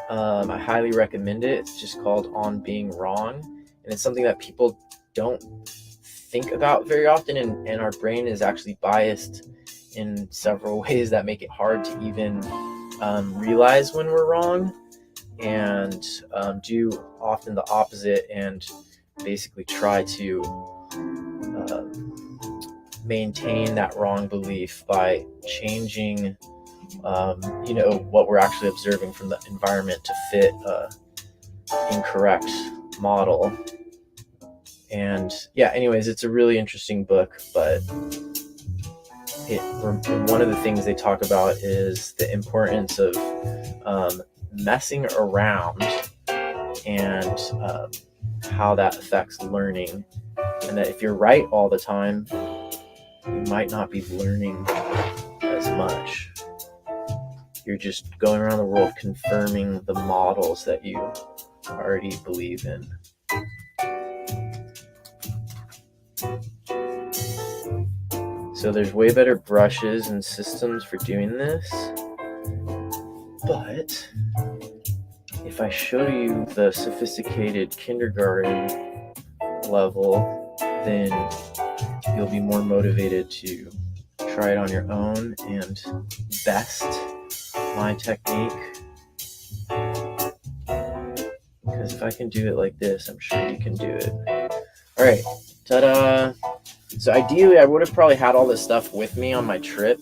A: I highly recommend it. It's just called On Being Wrong. And it's something that people don't think about very often. And our brain is actually biased in several ways that make it hard to even realize when we're wrong, and do often the opposite and basically try to maintain that wrong belief by changing what we're actually observing from the environment to fit incorrect model. And yeah, anyways, it's a really interesting book, but one of the things they talk about is the importance of messing around and how that affects learning, and that if you're right all the time, you might not be learning as much. You're just going around the world confirming the models that you already believe in. So there's way better brushes and systems for doing this. But if I show you the sophisticated kindergarten level, then you'll be more motivated to try it on your own and best my technique. Because if I can do it like this, I'm sure you can do it. All right, ta-da! So ideally, I would have probably had all this stuff with me on my trip.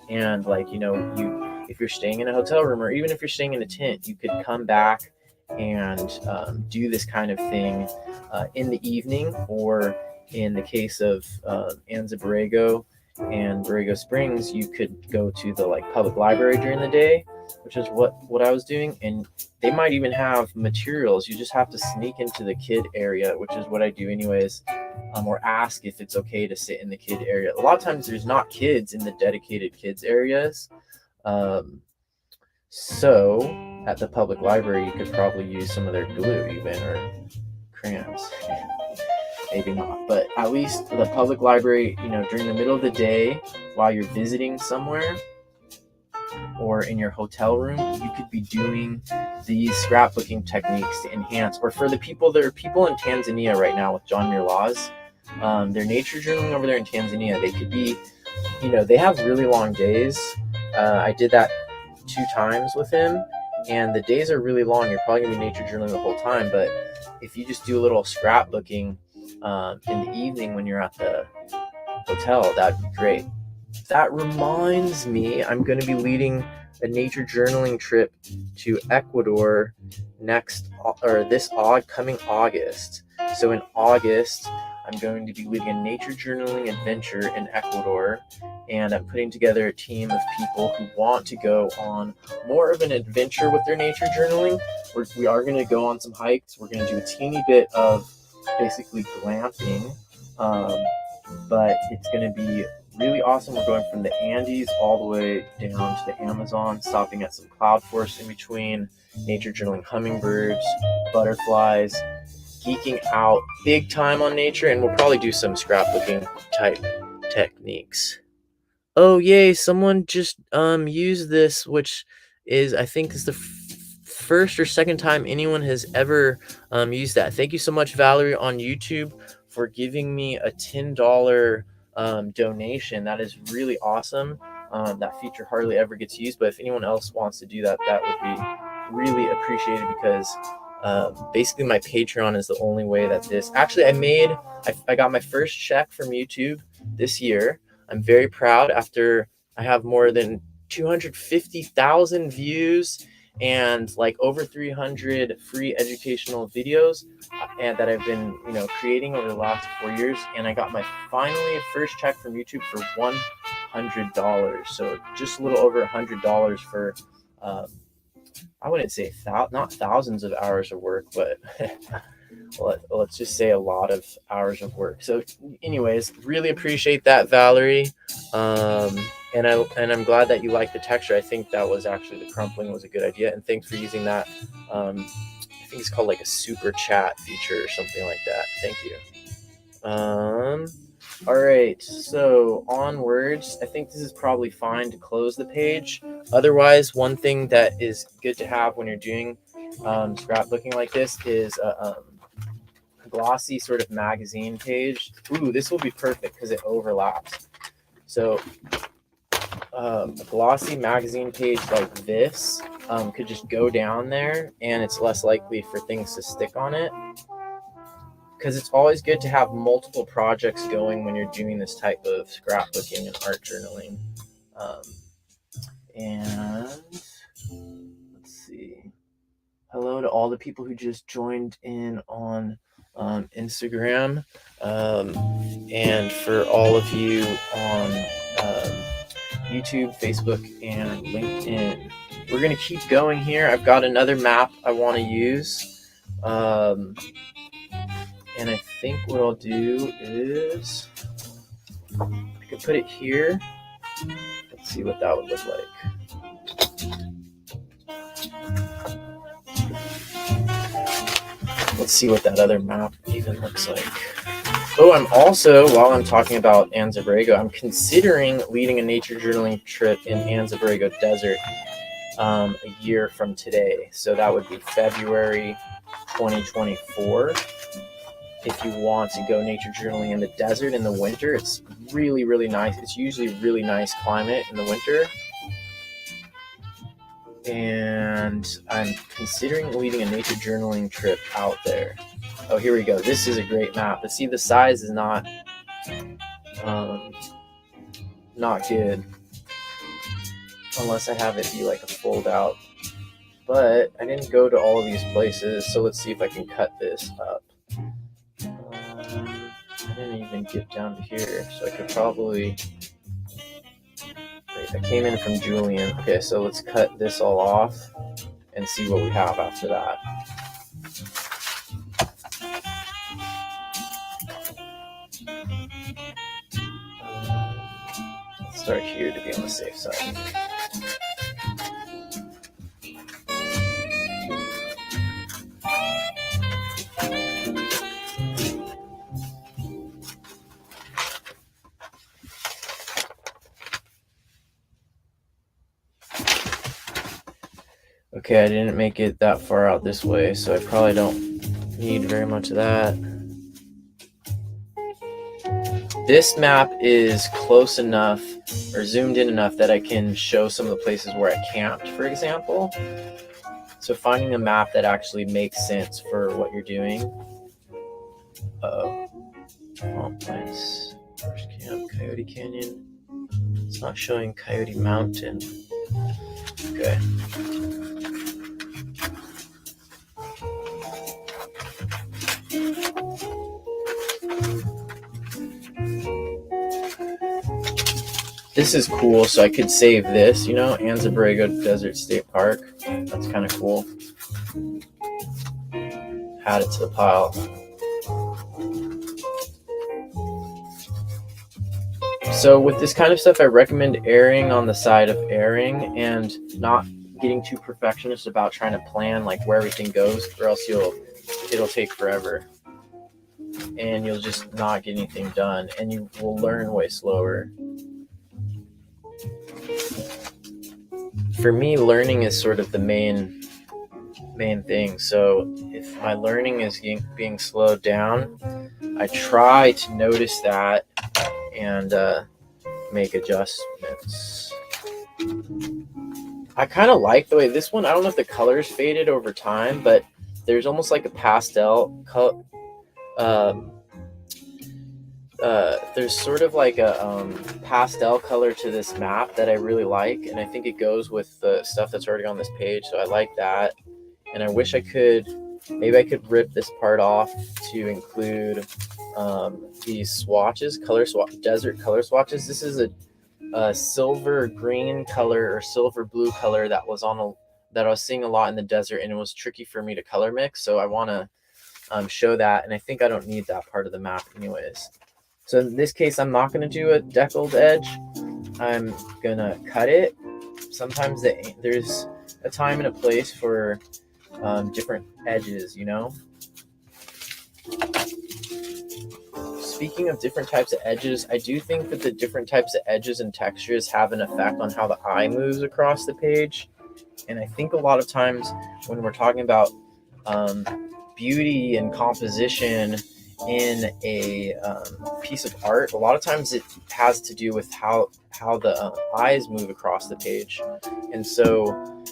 A: And like, if you're staying in a hotel room, or even if you're staying in a tent, you could come back and do this kind of thing in the evening, or in the case of Anza Borrego and Borrego Springs, you could go to the like public library during the day, which is what I was doing. And they might even have materials. You just have to sneak into the kid area, which is what I do anyways, or ask if it's okay to sit in the kid area. A lot of times there's not kids in the dedicated kids areas. So at the public library, you could probably use some of their glue even, or crayons. Maybe not, but at least the public library, during the middle of the day while you're visiting somewhere or in your hotel room, you could be doing these scrapbooking techniques to enhance. Or for the people, there are people in Tanzania right now with John Muir Laws. They're nature journaling over there in Tanzania. They could be, they have really long days. I did that 2 times with him, and the days are really long. You're probably gonna be nature journaling the whole time, but if you just do a little scrapbooking in the evening when you're at the hotel, that'd be great. That reminds me, I'm going to be leading a nature journaling trip to Ecuador this coming August. So in August, I'm going to be leading a nature journaling adventure in Ecuador, and I'm putting together a team of people who want to go on more of an adventure with their nature journaling. We are going to go on some hikes. We're going to do a teeny bit of basically glamping, but it's going to be really awesome. We're going from the Andes all the way down to the Amazon, stopping at some cloud forests in between, nature journaling hummingbirds, butterflies, geeking out big time on nature, and we'll probably do some scrapbooking type techniques. Oh yay, someone just used this, which is, I think, is the first or second time anyone has ever used that. Thank you so much, Valerie on YouTube, for giving me a $10 donation. That is really awesome. That feature hardly ever gets used, but if anyone else wants to do that, that would be really appreciated, because basically my Patreon is the only way that this actually I got my first check from YouTube this year. I'm very proud after I have more than 250,000 views and like over 300 free educational videos and that I've been creating over the last 4 years, and I got my finally first check from YouTube for $100. So just a little over $100 for I wouldn't say not thousands of hours of work, but let's just say a lot of hours of work. So anyways, really appreciate that, Valerie. And I'm glad that you like the texture. I think that was actually, the crumpling was a good idea. And thanks for using that. I think it's called like a super chat feature or something like that. Thank you. All right, so onwards. I think this is probably fine to close the page. Otherwise, one thing that is good to have when you're doing scrapbooking like this is a glossy sort of magazine page. Ooh, this will be perfect because it overlaps. So a glossy magazine page like this could just go down there, and it's less likely for things to stick on it, because it's always good to have multiple projects going when you're doing this type of scrapbooking and art journaling. And let's see. Hello to all the people who just joined in on Instagram, and for all of you on YouTube, Facebook, and LinkedIn. We're going to keep going here. I've got another map I want to use. And I think what I'll do is I can put it here. Let's see what that would look like. Let's see what that other map even looks like. Oh, I'm also, while I'm talking about Anza Borrego, I'm considering leading a nature journaling trip in Anza Borrego Desert a year from today. So that would be February 2024. If you want to go nature journaling in the desert in the winter, it's really, really nice. It's usually really nice climate in the winter. And I'm considering leading a nature journaling trip out there. Oh, here we go. This is a great map. But see, the size is not not good unless I have it be like a fold out. But I didn't go to all of these places, so let's see if I can cut this up. I didn't even get down to here, so I could probably... Wait, I came in from Julian. Okay, so let's cut this all off and see what we have after that. Let's start here to be on the safe side. Okay, I didn't make it that far out this way, so I probably don't need very much of that. This map is close enough or zoomed in enough that I can show some of the places where I camped, for example. So finding a map that actually makes sense for what you're doing. Swamp Place, first camp, Coyote Canyon. It's not showing Coyote Mountain. Okay. This is cool, so I could save this, you know, Anza-Borrego Desert State Park. That's kind of cool. Add it to the pile. So with this kind of stuff, I recommend erring on the side of erring and not getting too perfectionist about trying to plan like where everything goes, or else it'll take forever. And you'll just not get anything done, and you will learn way slower. For me, learning is sort of the main thing. So if my learning is being slowed down, I try to notice that and make adjustments. I kind of like the way this one, I don't know if the colors faded over time, but there's almost like a pastel color. There's sort of like a pastel color to this map that I really like, and I think it goes with the stuff that's already on this page, so I like that. And I wish I could, maybe I could rip this part off to include these swatches, desert color swatches. This is a silver green color or silver blue color that I was seeing a lot in the desert, and it was tricky for me to color mix, so I want to show that, and I think I don't need that part of the map anyways. So in this case, I'm not going to do a deckled edge. I'm going to cut it. Sometimes there's a time and a place for different edges, you know? Speaking of different types of edges, I do think that the different types of edges and textures have an effect on how the eye moves across the page. And I think a lot of times when we're talking about beauty and composition in a piece of art, a lot of times it has to do with how the eyes move across the page. And so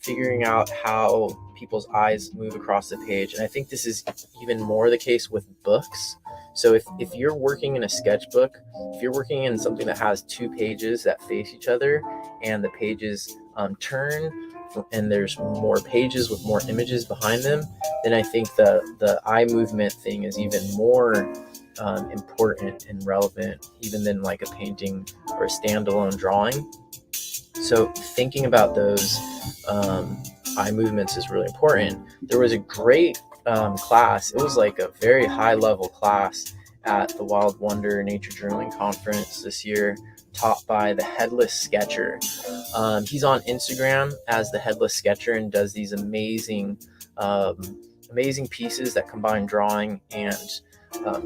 A: figuring out how people's eyes move across the page, and I think this is even more the case with books. So if you're working in a sketchbook, if you're working in something that has two pages that face each other and the pages turn and there's more pages with more images behind them, then I think the eye movement thing is even more important and relevant even than like a painting or a standalone drawing. So thinking about those eye movements is really important. There was a great class. It was like a very high level class at the Wild Wonder Nature Journaling Conference this year, taught by the Headless Sketcher. He's on Instagram as the Headless Sketcher and does these amazing pieces that combine drawing and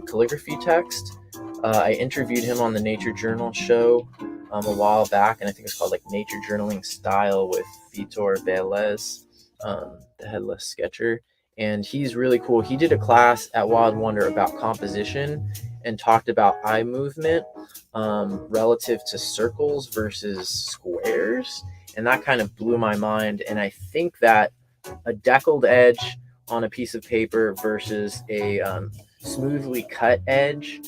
A: calligraphy text. I interviewed him on the Nature Journal show a while back, and I think it's called like Nature Journaling Style with Vitor Velez, the Headless Sketcher. And he's really cool. He did a class at Wild Wonder about composition and talked about eye movement relative to circles versus squares. And that kind of blew my mind. And I think that a deckled edge on a piece of paper versus a smoothly cut edge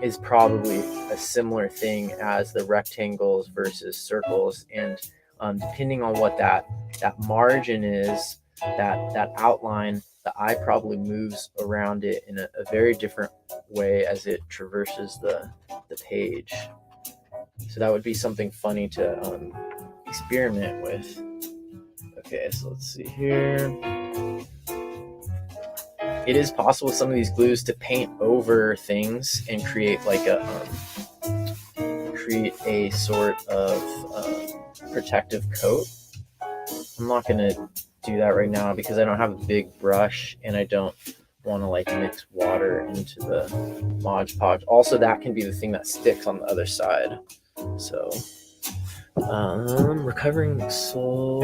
A: is probably a similar thing as the rectangles versus circles. And depending on what that margin is, that outline, the eye probably moves around it in a very different way as it traverses the page. So that would be something funny to experiment with. Okay, so let's see here. It is possible with some of these glues to paint over things and create like a sort of protective coat. I'm not gonna do that right now because I don't have a big brush and I don't want to like mix water into the Mod Podge. Also, that can be the thing that sticks on the other side. So, Recovering Soul.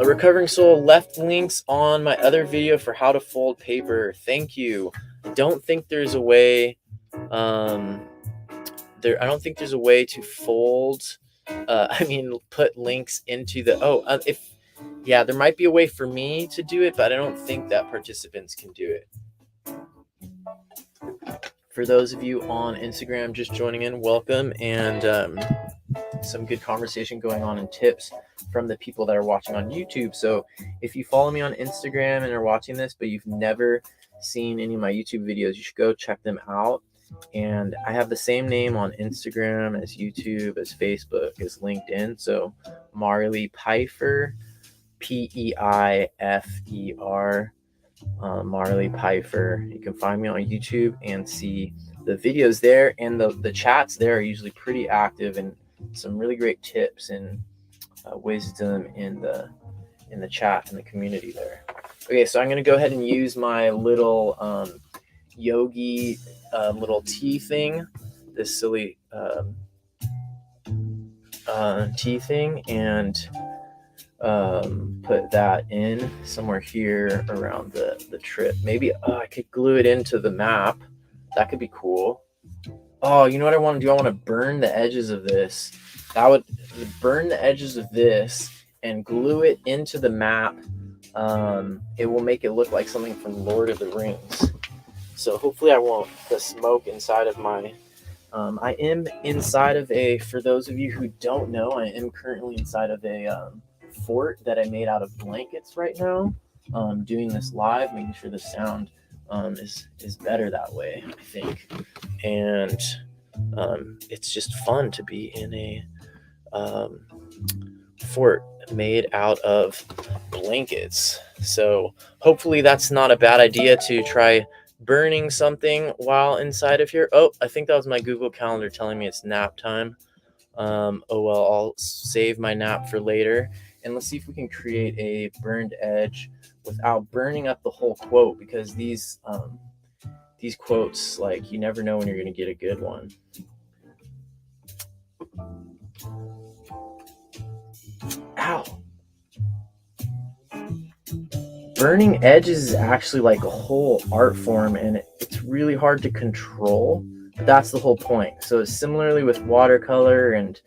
A: A Recovering Soul left links on my other video for how to fold paper. Thank you. I don't think there's a way. I don't think there's a way to fold. Put links into the. There might be a way for me to do it, but I don't think that participants can do it. For those of you on Instagram just joining in, welcome, and some good conversation going on and tips from the people that are watching on YouTube. So if you follow me on Instagram and are watching this, but you've never seen any of my YouTube videos, you should go check them out. And I have the same name on Instagram as YouTube, as Facebook, as LinkedIn. So Marley Pfeiffer, Peifer, Marley Pfeiffer. You can find me on YouTube and see the videos there, and the chats there are usually pretty active and some really great tips and wisdom in the chat and the community there. Okay, so I'm going to go ahead and use my little yogi little tea thing, this silly tea thing, and put that in somewhere here around the trip. Maybe I could glue it into the map. That could be cool. Oh, you know what I want to do? I want to burn the edges of this. That would burn the edges of this and glue it into the map. It will make it look like something from Lord of the Rings. So hopefully I won't the smoke inside of my I am inside of for those of you who don't know, I am currently inside of a fort that I made out of blankets right now. Doing this live, making sure the sound is better that way, I think. And it's just fun to be in a fort made out of blankets. So hopefully that's not a bad idea to try burning something while inside of here. Oh, I think that was my Google Calendar telling me it's nap time. I'll save my nap for later. And let's see if we can create a burned edge without burning up the whole quote, because these quotes, like, you never know when you're going to get a good one. Ow. Burning edges is actually like a whole art form, and it's really hard to control, but that's the whole point. So similarly with watercolor and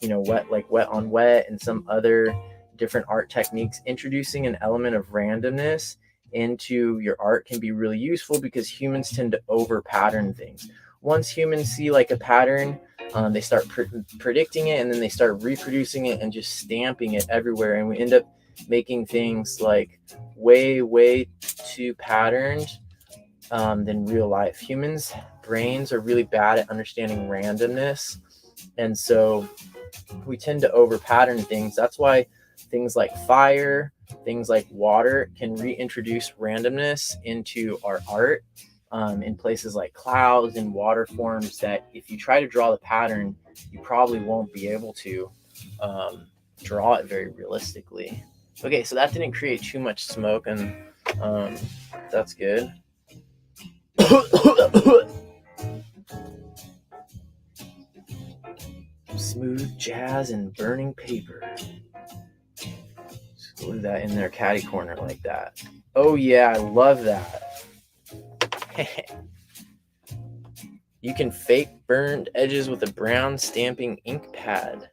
A: wet on wet and some other different art techniques, introducing an element of randomness into your art can be really useful, because humans tend to over pattern things. Once humans see like a pattern, they start predicting it, and then they start reproducing it and just stamping it everywhere, and we end up making things like way too patterned than real life. Humans' brains are really bad at understanding randomness, and so we tend to over pattern things. That's why things like fire, things like water can reintroduce randomness into our art in places like clouds and water forms that if you try to draw the pattern, you probably won't be able to draw it very realistically. Okay, so that didn't create too much smoke, and that's good. Smooth jazz and burning paper. Just glue that in their catty corner like that. Oh yeah, I love that. You can fake burned edges with a brown stamping ink pad.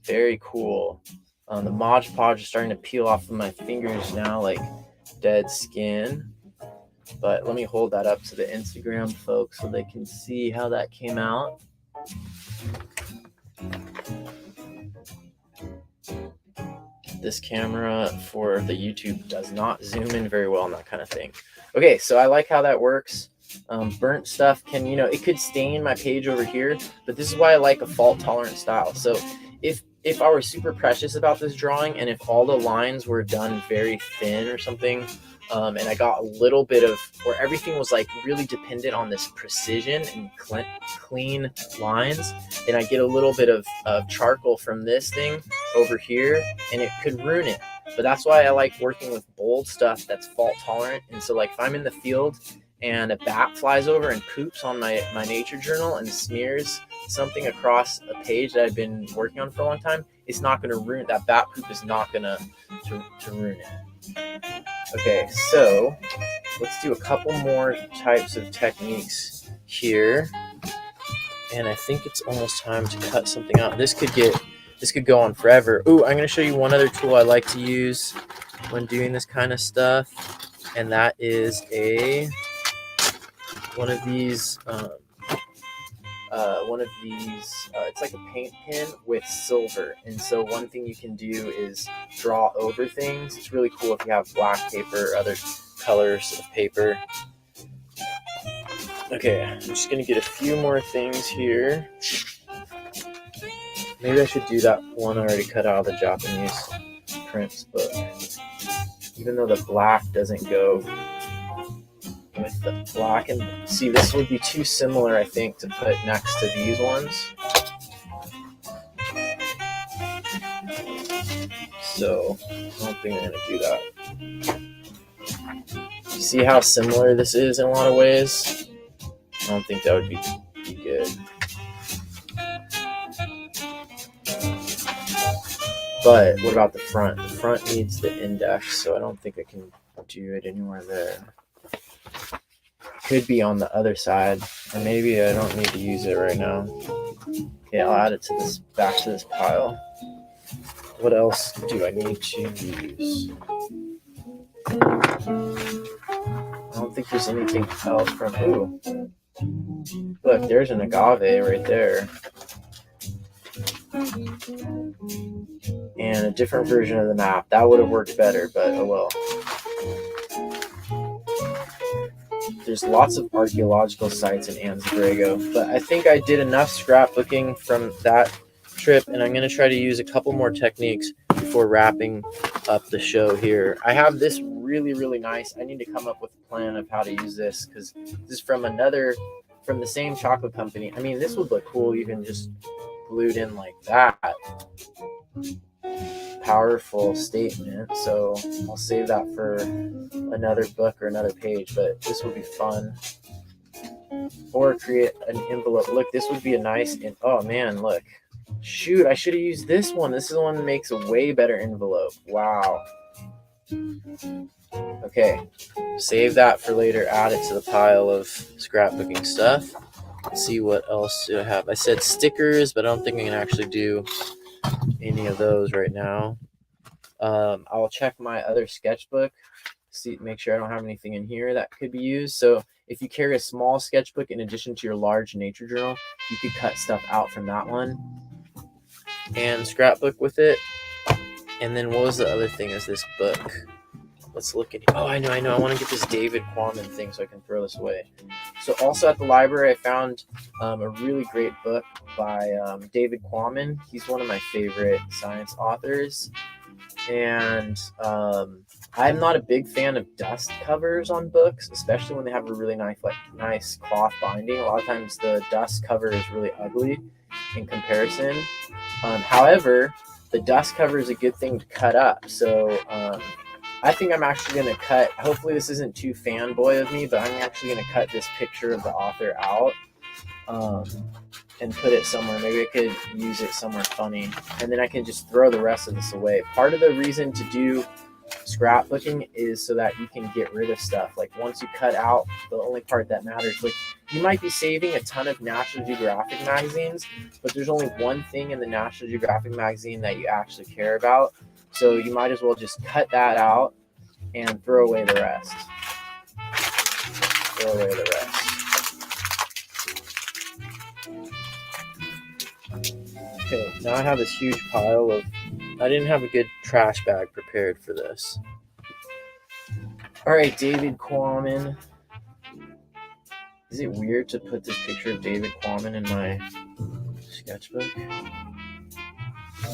A: Very cool. The Mod Podge is starting to peel off of my fingers now like dead skin. But let me hold that up to the Instagram folks so they can see how that came out. This camera for the YouTube does not zoom in very well on that kind of thing. Okay, so I like how that works. Burnt stuff can, it could stain my page over here, but this is why I like a fault tolerant style. So if I were super precious about this drawing, and if all the lines were done very thin or something, and I got a little bit of where everything was like really dependent on this precision and clean lines, then I get a little bit of charcoal from this thing over here, and it could ruin it. But that's why I like working with bold stuff that's fault tolerant. And so like if I'm in the field and a bat flies over and poops on my nature journal and smears something across a page that I've been working on for a long time, it's not going to ruin that. Bat poop is not going to ruin it. Okay, so let's do a couple more types of techniques here. And I think it's almost time to cut something out. This could go on forever. Ooh, I'm going to show you one other tool I like to use when doing this kind of stuff. And that is one of these, it's like a paint pen with silver. And so one thing you can do is draw over things. It's really cool if you have black paper or other colors of paper. Okay, I'm just going to get a few more things here. Maybe I should do that one I already cut out of the Japanese prints book. Even though the black doesn't go with the black. And see, this would be too similar, I think, to put next to these ones. So I don't think I'm going to do that. You see how similar this is in a lot of ways? I don't think that would be good. But what about the front? The front needs the index, so I don't think I can do it anywhere there. Could be on the other side, or maybe I don't need to use it right now. Okay, I'll add it to this, back to this pile. What else do I need to use? I don't think there's anything else from, ooh. Look, there's an agave right there. And a different version of the map. That would have worked better, but oh well. There's lots of archaeological sites in Anza-Borrego, but I think I did enough scrapbooking from that trip, and I'm going to try to use a couple more techniques before wrapping up the show here. I have this really, really nice. I need to come up with a plan of how to use this, because this is from the same chocolate company. I mean, this would look cool even just glued in like that. Powerful statement. So I'll save that for another book or another page, but this will be fun. Or create an envelope. Look, this would be a nice, oh man, look. Shoot, I should have used this one. This is the one that makes a way better envelope. Wow. Okay, save that for later. Add it to the pile of scrapbooking stuff. Let's see what else do I have. I said stickers, but I don't think I can actually do any of those right now. I'll check my other sketchbook, make sure I don't have anything in here that could be used. So if you carry a small sketchbook in addition to your large nature journal, you could cut stuff out from that one and scrapbook with it. And then what was the other thing is this book. Let's look at, oh, I know. I want to get this David Quammen thing so I can throw this away. So also at the library, I found a really great book by David Quammen. He's one of my favorite science authors. And I'm not a big fan of dust covers on books, especially when they have a really nice cloth binding. A lot of times the dust cover is really ugly in comparison. However, the dust cover is a good thing to cut up. So I think I'm actually going to cut, hopefully this isn't too fanboy of me, but I'm actually going to cut this picture of the author out and put it somewhere. Maybe I could use it somewhere funny, and then I can just throw the rest of this away. Part of the reason to do scrapbooking is so that you can get rid of stuff. Like once you cut out the only part that matters, like you might be saving a ton of National Geographic magazines, but there's only one thing in the National Geographic magazine that you actually care about. So you might as well just cut that out and throw away the rest. throw away the rest. Okay, now I have this huge pile of... I didn't have a good trash bag prepared for this. All right, David Quammen. Is it weird to put this picture of David Quammen in my sketchbook?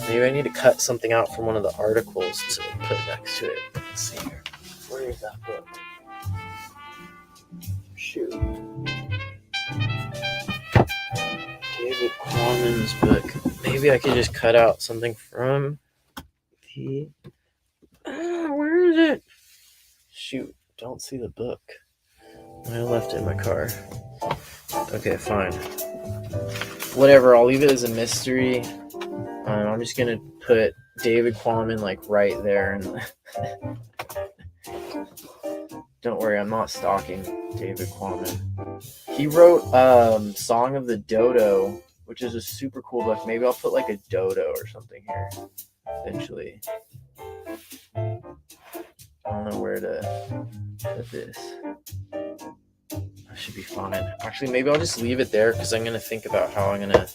A: Maybe I need to cut something out from one of the articles to put next to it. Let's see here. Where is that book? Shoot. David Quammen's book. Maybe I could just cut out something from the... where is it? Shoot, don't see the book. I left it in my car. Okay, fine. Whatever, I'll leave it as a mystery. I'm just gonna put David Quammen like right there. And don't worry, I'm not stalking David Quammen. He wrote Song of the Dodo, which is a super cool book. Maybe I'll put like a dodo or something here eventually. I don't know where to put this. That should be fine. Actually, maybe I'll just leave it there because I'm going to think about how I'm going to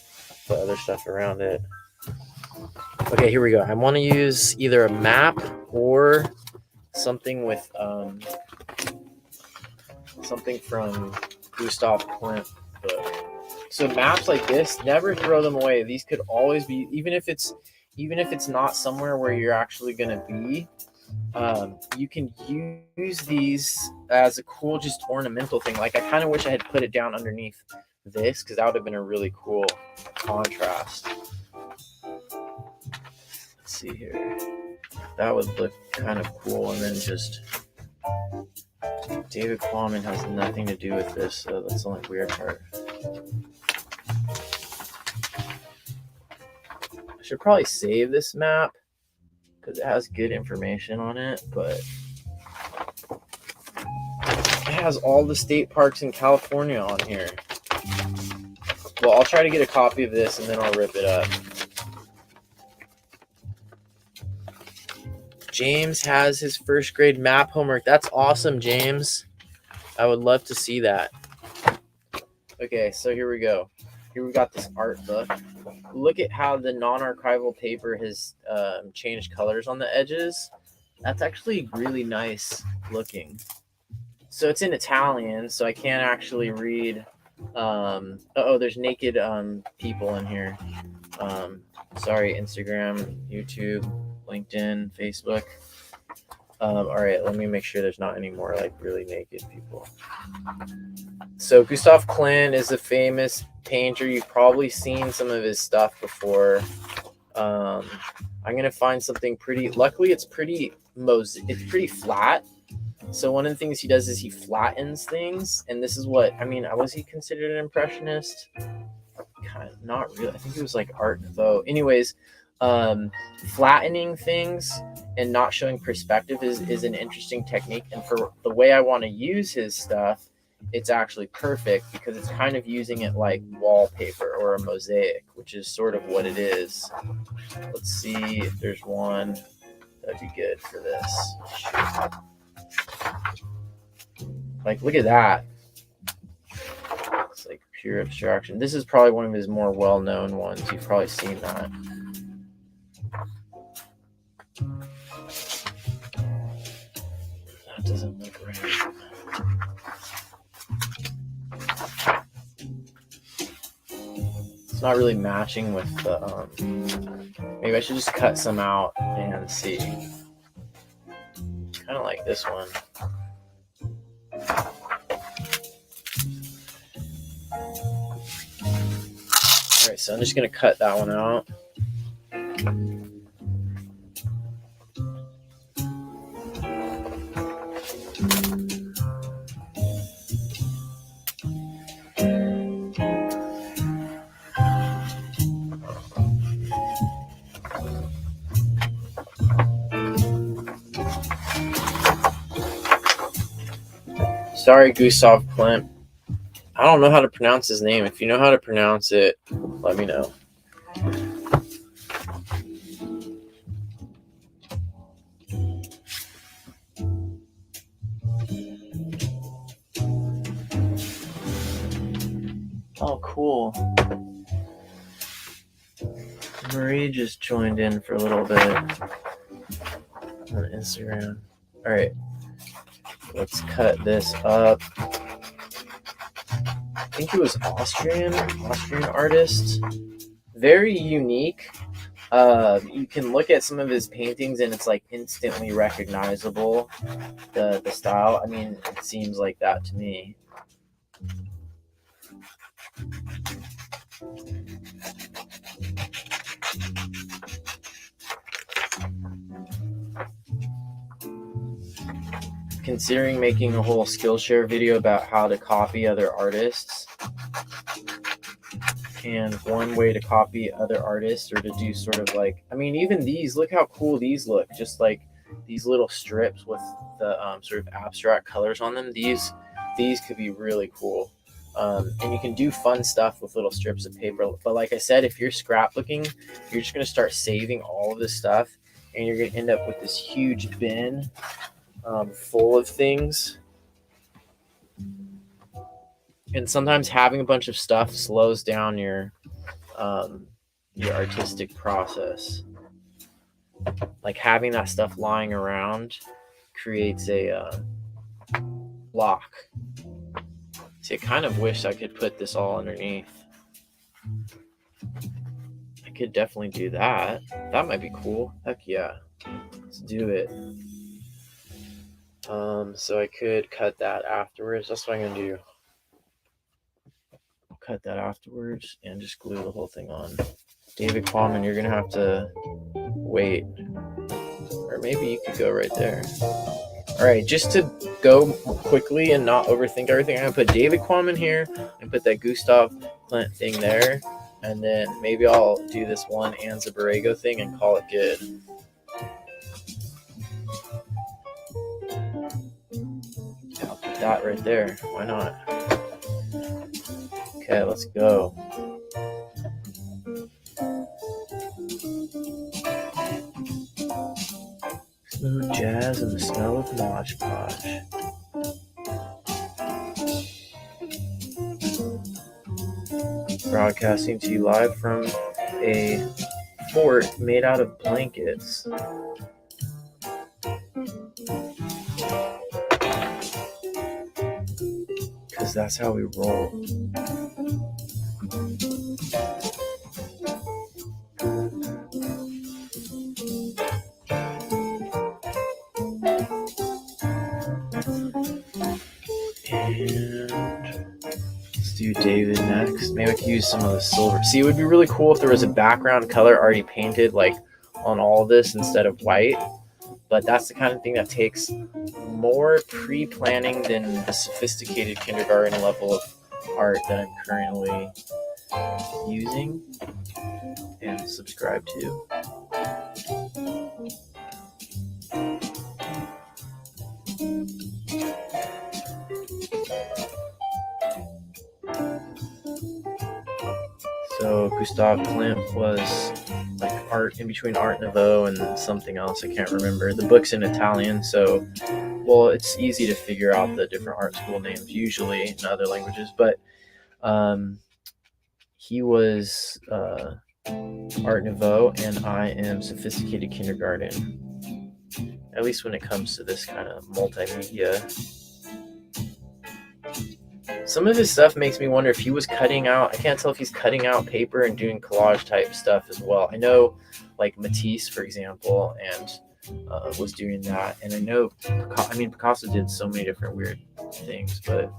A: put other stuff around it. Okay, here we go. I want to use either a map or something with something from Gustav Klimt book. So maps like this, never throw them away. These could always be, even if it's not somewhere where you're actually going to be. You can use these as a cool, just ornamental thing. Like I kind of wish I had put it down underneath this because that would have been a really cool contrast. Let's see here. That would look kind of cool. And then just David Quammen has nothing to do with this, so that's the only weird part. I should probably save this map because it has good information on it, but it has all the state parks in California on here. Well, I'll try to get a copy of this and then I'll rip it up. James has his first grade map homework. That's awesome, James. I would love to see that. Okay, so here we go. Here we got this art book. Look at how the non-archival paper has changed colors on the edges. That's actually really nice looking. So it's in Italian, so I can't actually read. There's naked people in here. Sorry, Instagram, YouTube, LinkedIn, Facebook. All right, let me make sure there's not any more like really naked people. So Gustav Klimt is a famous painter. You've probably seen some of his stuff before. I'm gonna find something pretty. Luckily, it's pretty flat. So one of the things he does is he flattens things, and this is what I mean. Was he considered an impressionist? Kind of, not really. I think he was like Art Nouveau. Anyways, flattening things and not showing perspective is an interesting technique. And for the way I want to use his stuff, it's actually perfect because it's kind of using it like wallpaper or a mosaic, which is sort of what it is. Let's see if there's one that'd be good for this. Like, look at that. It's like pure abstraction. This is probably one of his more well-known ones. You've probably seen that. That doesn't look right. It's not really matching with the, maybe I should just cut some out and see. Kind of like this one. All right, so I'm just going to cut that one out. Sorry, Gustav Klimt. I don't know how to pronounce his name. If you know how to pronounce it, let me know. Oh, cool. Marie just joined in for a little bit on Instagram. All right, let's cut this up. I think it was Austrian artist. Very unique. You can look at some of his paintings and it's like instantly recognizable, the style. I mean, it seems like that to me. Considering making a whole Skillshare video about how to copy other artists. And one way to copy other artists, or to do sort of like, I mean, even these, look how cool these look. Just like these little strips with the sort of abstract colors on them. These could be really cool. And you can do fun stuff with little strips of paper. But like I said, if you're scrapbooking, you're just going to start saving all of this stuff, and you're going to end up with this huge bin full of things. And sometimes having a bunch of stuff slows down your artistic process. Like having that stuff lying around creates a block. See, I kind of wish I could put this all underneath. I could definitely do that. That might be cool. Heck yeah. Let's do it. So I could cut that afterwards. That's what I'm going to do. I'll cut that afterwards and just glue the whole thing on. David Quammen, you're going to have to wait. Or maybe you could go right there. All right, just to go quickly and not overthink everything, I'm going to put David Quammen here and put that Gustav Klimt thing there. And then maybe I'll do this one Anza Borrego thing and call it good. I'll put that right there. Why not? Okay, let's go. Smooth jazz and the smell of Mod Podge. Broadcasting to you live from a fort made out of blankets. Because that's how we roll. Do David next. Maybe I could use some of the silver. See, it would be really cool if there was a background color already painted like on all of this instead of white. But that's the kind of thing that takes more pre-planning than the sophisticated kindergarten level of art that I'm currently using and subscribe to. So Gustav Klimt was like art in between Art Nouveau and something else. I can't remember. The book's in Italian, so well, it's easy to figure out the different art school names usually in other languages. But he was Art Nouveau, and I am sophisticated kindergarten. At least when it comes to this kind of multimedia. Some of his stuff makes me wonder if he was cutting out. I can't tell if he's cutting out paper and doing collage type stuff as well. I know, like Matisse, for example, and was doing that. And I know, Picasso did so many different weird things. But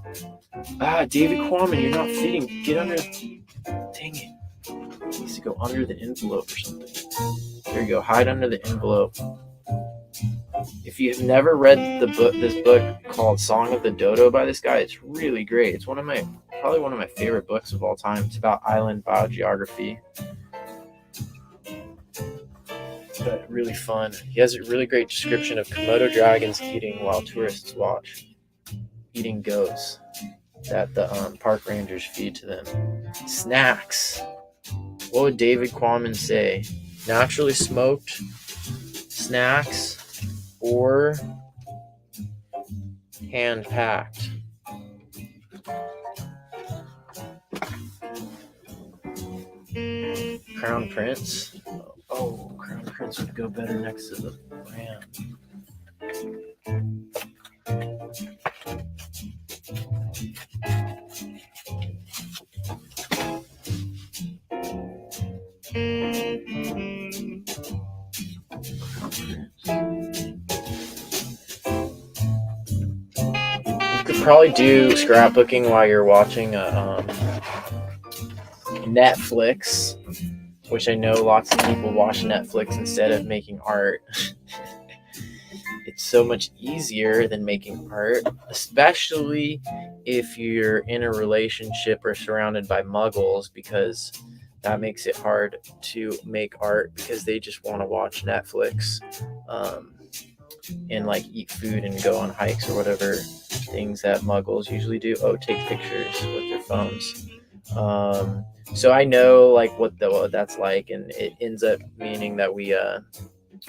A: David Quammen, you're not fitting. Get under. Dang it! It needs to go under the envelope or something. There you go. Hide under the envelope. If you've never read this book called Song of the Dodo by this guy, it's really great. It's probably one of my favorite books of all time. It's about island biogeography. But really fun. He has a really great description of Komodo dragons eating while tourists watch. Eating goats that the park rangers feed to them. Snacks. What would David Quammen say? Naturally smoked snacks or hand packed? Crown Prince. Oh, Crown Prince would go better next to the brand. You could probably do scrapbooking while you're watching Netflix, which I know lots of people watch Netflix instead of making art. It's so much easier than making art, especially if you're in a relationship or surrounded by muggles, because that makes it hard to make art because they just want to watch Netflix and like eat food and go on hikes or whatever things that muggles usually do. Oh, take pictures with their phones. So I know like what that's like, and it ends up meaning that we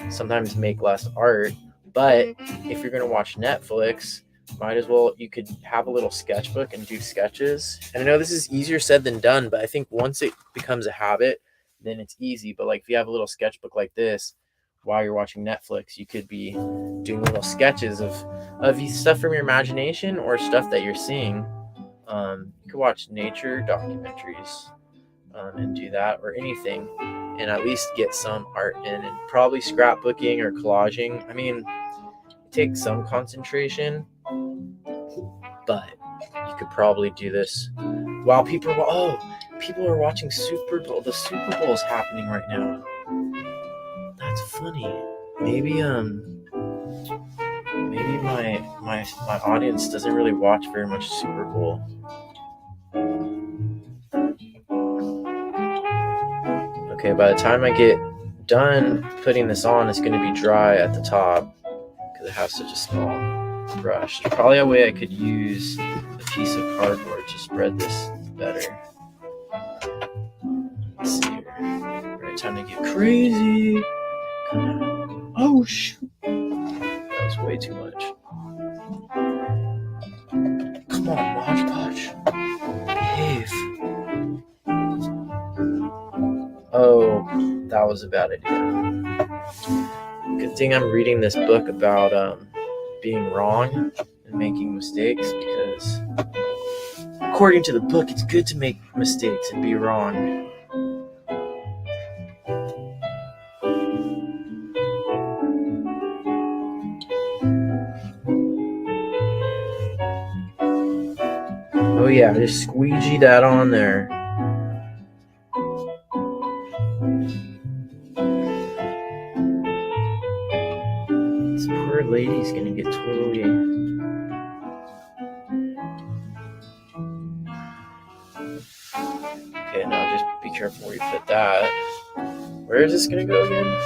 A: sometimes make less art. But if you're going to watch Netflix, might as well, you could have a little sketchbook and do sketches. And I know this is easier said than done, but I think once it becomes a habit, then it's easy. But like if you have a little sketchbook like this while you're watching Netflix, you could be doing little sketches of stuff from your imagination or stuff that you're seeing. You could watch nature documentaries and do that, or anything, and at least get some art in. And probably scrapbooking or collaging. I mean, it takes some concentration, but you could probably do this while people are watching Super Bowl. The Super Bowl is happening right now. That's funny. Maybe my audience doesn't really watch very much Super Bowl. Okay, by the time I get done putting this on, it's going to be dry at the top because it has such a small brush. There's probably a way I could use a piece of cardboard to spread this better. Let's see here. Alright, time to get crazy. Oh, shoot. That was way too much. Come on, Mod Podge. Behave. Oh, that was a bad idea. Good thing I'm reading this book about being wrong and making mistakes, because according to the book, it's good to make mistakes and be wrong. Oh yeah, just squeegee that on there. This poor lady's gonna get totally... Okay, now just be careful where you put that. Where is this gonna go again?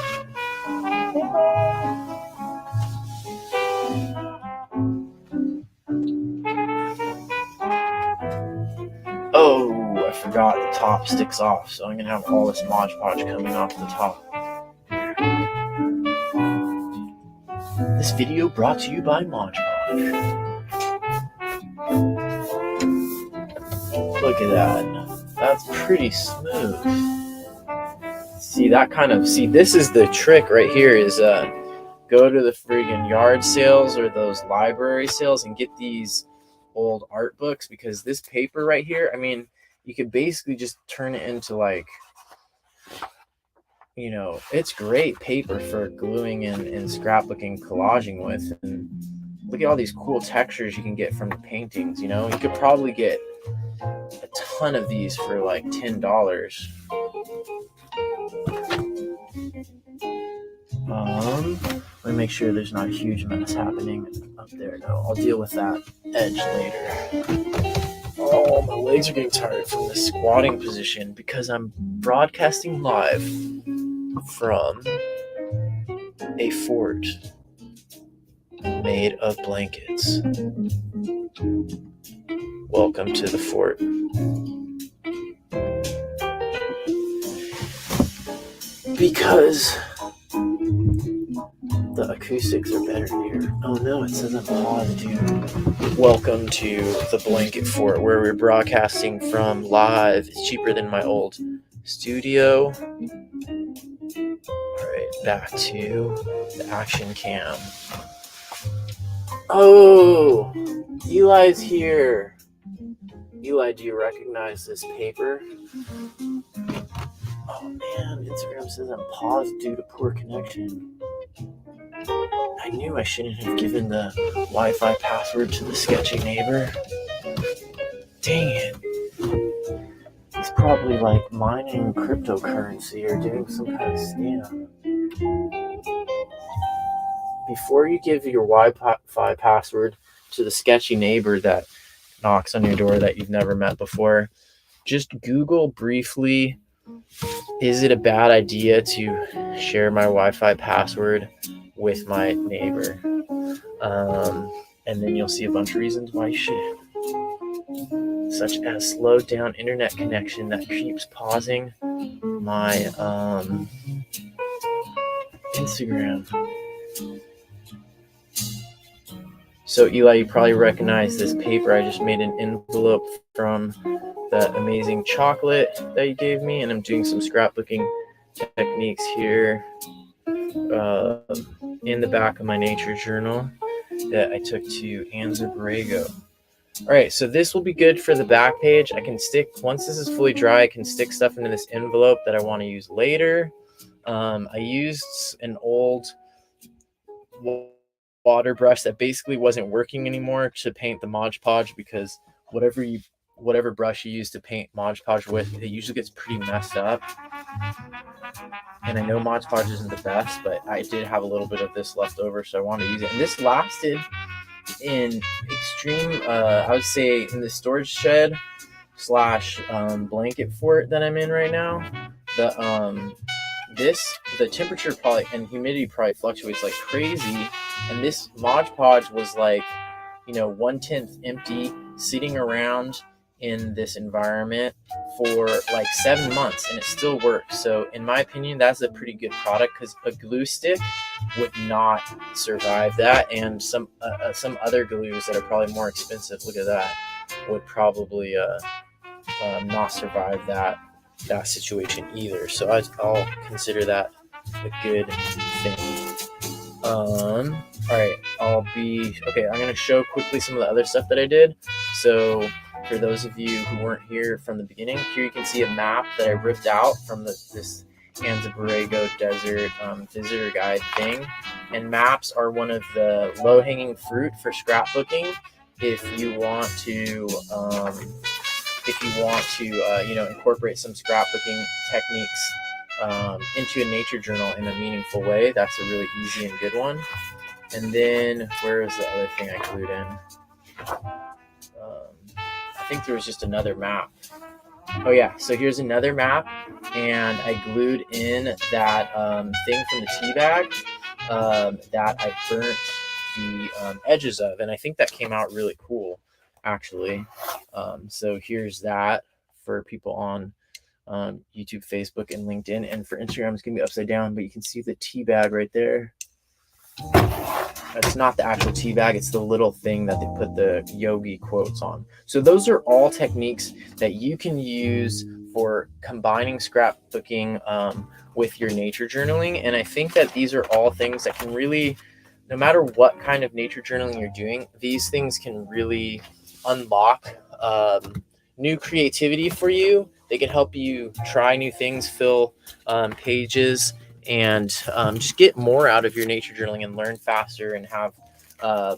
A: Oh, I forgot the top sticks off, so I'm going to have all this Mod Podge coming off the top. This video brought to you by Mod Podge. Look at that. That's pretty smooth. See, this is the trick right here is go to the friggin' yard sales or those library sales and get these old art books, because this paper right here, I mean, you could basically just turn it into like, you know, it's great paper for gluing and scrapbooking, collaging with. And look at all these cool textures you can get from the paintings. You know, you could probably get a ton of these for like $10. Let me make sure there's not a huge mess happening up there. No, I'll deal with that edge later. Oh, my legs are getting tired from this squatting position because I'm broadcasting live from a fort made of blankets. Welcome to the fort. Because the acoustics are better here. Oh no, it says I'm paused too. Welcome to the blanket fort, where we're broadcasting from live. It's cheaper than my old studio. All right, back to the action cam. Oh, Eli's here. Eli, do you recognize this paper? Oh man, Instagram says I'm paused due to poor connection. I knew I shouldn't have given the Wi-Fi password to the sketchy neighbor. Dang it. He's probably like mining cryptocurrency or doing some kind of scam. Before you give your Wi-Fi password to the sketchy neighbor that knocks on your door that you've never met before, just Google briefly, is it a bad idea to share my Wi-Fi password with my neighbor? And then you'll see a bunch of reasons why you should. Such as slowed down internet connection that keeps pausing my Instagram. So Eli, you probably recognize this paper. I just made an envelope from the amazing chocolate that you gave me, and I'm doing some scrapbooking techniques here in the back of my nature journal that I took to Anza. All right, so this will be good for the back page. I can stick, once this is fully dry, I can stick stuff into this envelope that I want to use later. I used an old water brush that basically wasn't working anymore to paint the Mod Podge, because whatever brush you use to paint Mod Podge with, it usually gets pretty messed up. And I know Mod Podge isn't the best, but I did have a little bit of this left over, so I wanted to use it. And this lasted in extreme, I would say in the storage shed / blanket fort that I'm in right now, the temperature probably and humidity probably fluctuates like crazy, and this Mod Podge was like 1/10 empty, sitting around in this environment for like 7 months, and it still works. So in my opinion, that's a pretty good product, because a glue stick would not survive that, and some other glues that are probably more expensive, look at that, would probably not survive that situation either. So I'll consider that a good thing. All right, I'm going to show quickly some of the other stuff that I did. So for those of you who weren't here from the beginning, here you can see a map that I ripped out from this Anza Desert visitor guide thing. And maps are one of the low-hanging fruit for scrapbooking if you want to incorporate some scrapbooking techniques into a nature journal in a meaningful way. That's a really easy and good one. And then where is the other thing I glued in? I think there was just another map. Oh yeah, so here's another map, and I glued in that thing from the tea bag that I burnt the edges of, and I think that came out really cool, actually. So here's that for people on YouTube, Facebook, and LinkedIn, and for Instagram it's gonna be upside down, but you can see the tea bag right there. It's not the actual tea bag, it's the little thing that they put the yogi quotes on. So those are all techniques that you can use for combining scrapbooking with your nature journaling. And I think that these are all things that can really, no matter what kind of nature journaling you're doing, these things can really unlock new creativity for you. They can help you try new things, fill pages, and just get more out of your nature journaling and learn faster and have a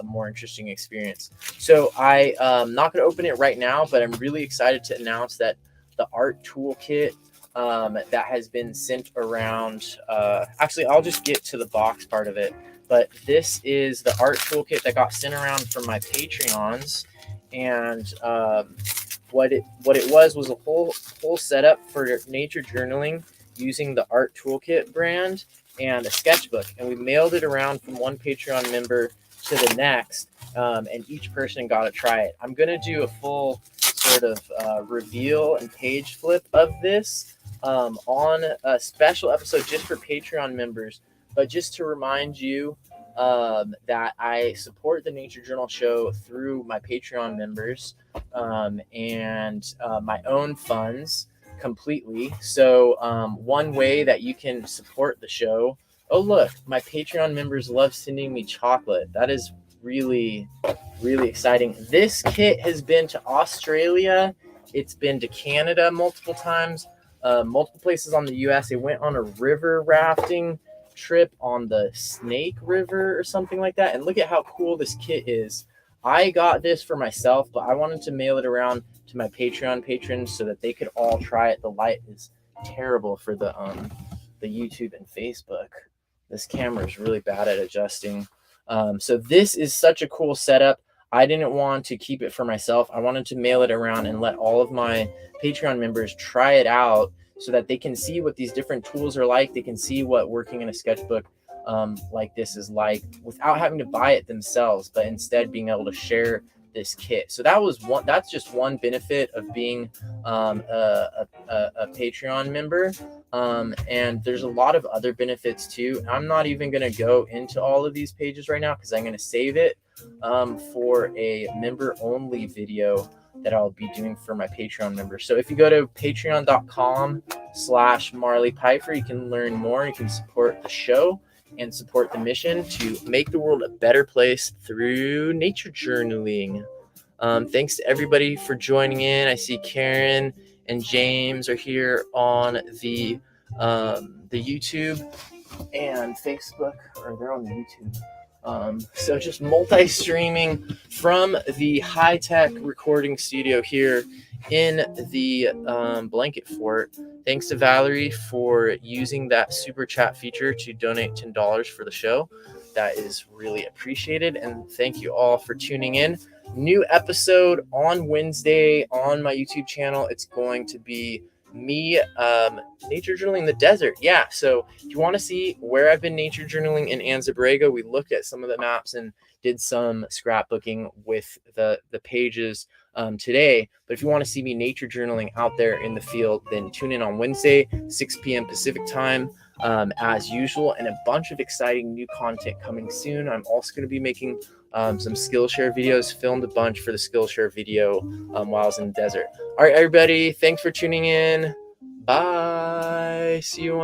A: more interesting experience. So I'm not going to open it right now, but I'm really excited to announce that the art toolkit that has been sent around, actually I'll just get to the box part of it, but this is the art toolkit that got sent around from my Patreons. And what it was a whole setup for nature journaling using the art toolkit brand and a sketchbook, and we mailed it around from one Patreon member to the next, and each person got to try it. I'm going to do a full sort of reveal and page flip of this on a special episode just for Patreon members, but just to remind you that I support the Nature Journal show through my Patreon members and my own funds. completely. So one way that you can support the show, oh look, my Patreon members love sending me chocolate. That is really, really exciting. This kit has been to Australia. It's been to Canada multiple times, multiple places on the US. It went on a river rafting trip on the Snake River or something like that. And look at how cool this kit is. I got this for myself, but I wanted to mail it around to my Patreon patrons so that they could all try it. The light is terrible for the YouTube and Facebook. This camera is really bad at adjusting. So this is such a cool setup. I didn't want to keep it for myself. I wanted to mail it around and let all of my Patreon members try it out so that they can see what these different tools are like. They can see what working in a sketchbook like this is like without having to buy it themselves, but instead being able to share this kit. So that's just one benefit of being a Patreon member. And there's a lot of other benefits too. I'm not even going to go into all of these pages right now because I'm going to save it for a member only video that I'll be doing for my Patreon members. So if you go to patreon.com/MarleyPiper, you can learn more. You can support the show and support the mission to make the world a better place through nature journaling. Thanks to everybody for joining in. I see Karen and James are here on the YouTube and Facebook, or they're on the YouTube. So just multi-streaming from the high-tech recording studio here in the Blanket Fort. Thanks to Valerie for using that super chat feature to donate $10 for the show. That is really appreciated. And thank you all for tuning in. New episode on Wednesday on my YouTube channel. It's going to be me nature journaling in the desert. Yeah, so if you want to see where I've been nature journaling in Anza-Borrego, we looked at some of the maps and did some scrapbooking with the pages today. But if you want to see me nature journaling out there in the field, then tune in on Wednesday, 6 p.m. Pacific time, as usual, and a bunch of exciting new content coming soon. I'm also going to be making some Skillshare videos, filmed a bunch for the Skillshare video while I was in the desert. All right, everybody, thanks for tuning in. Bye. See you on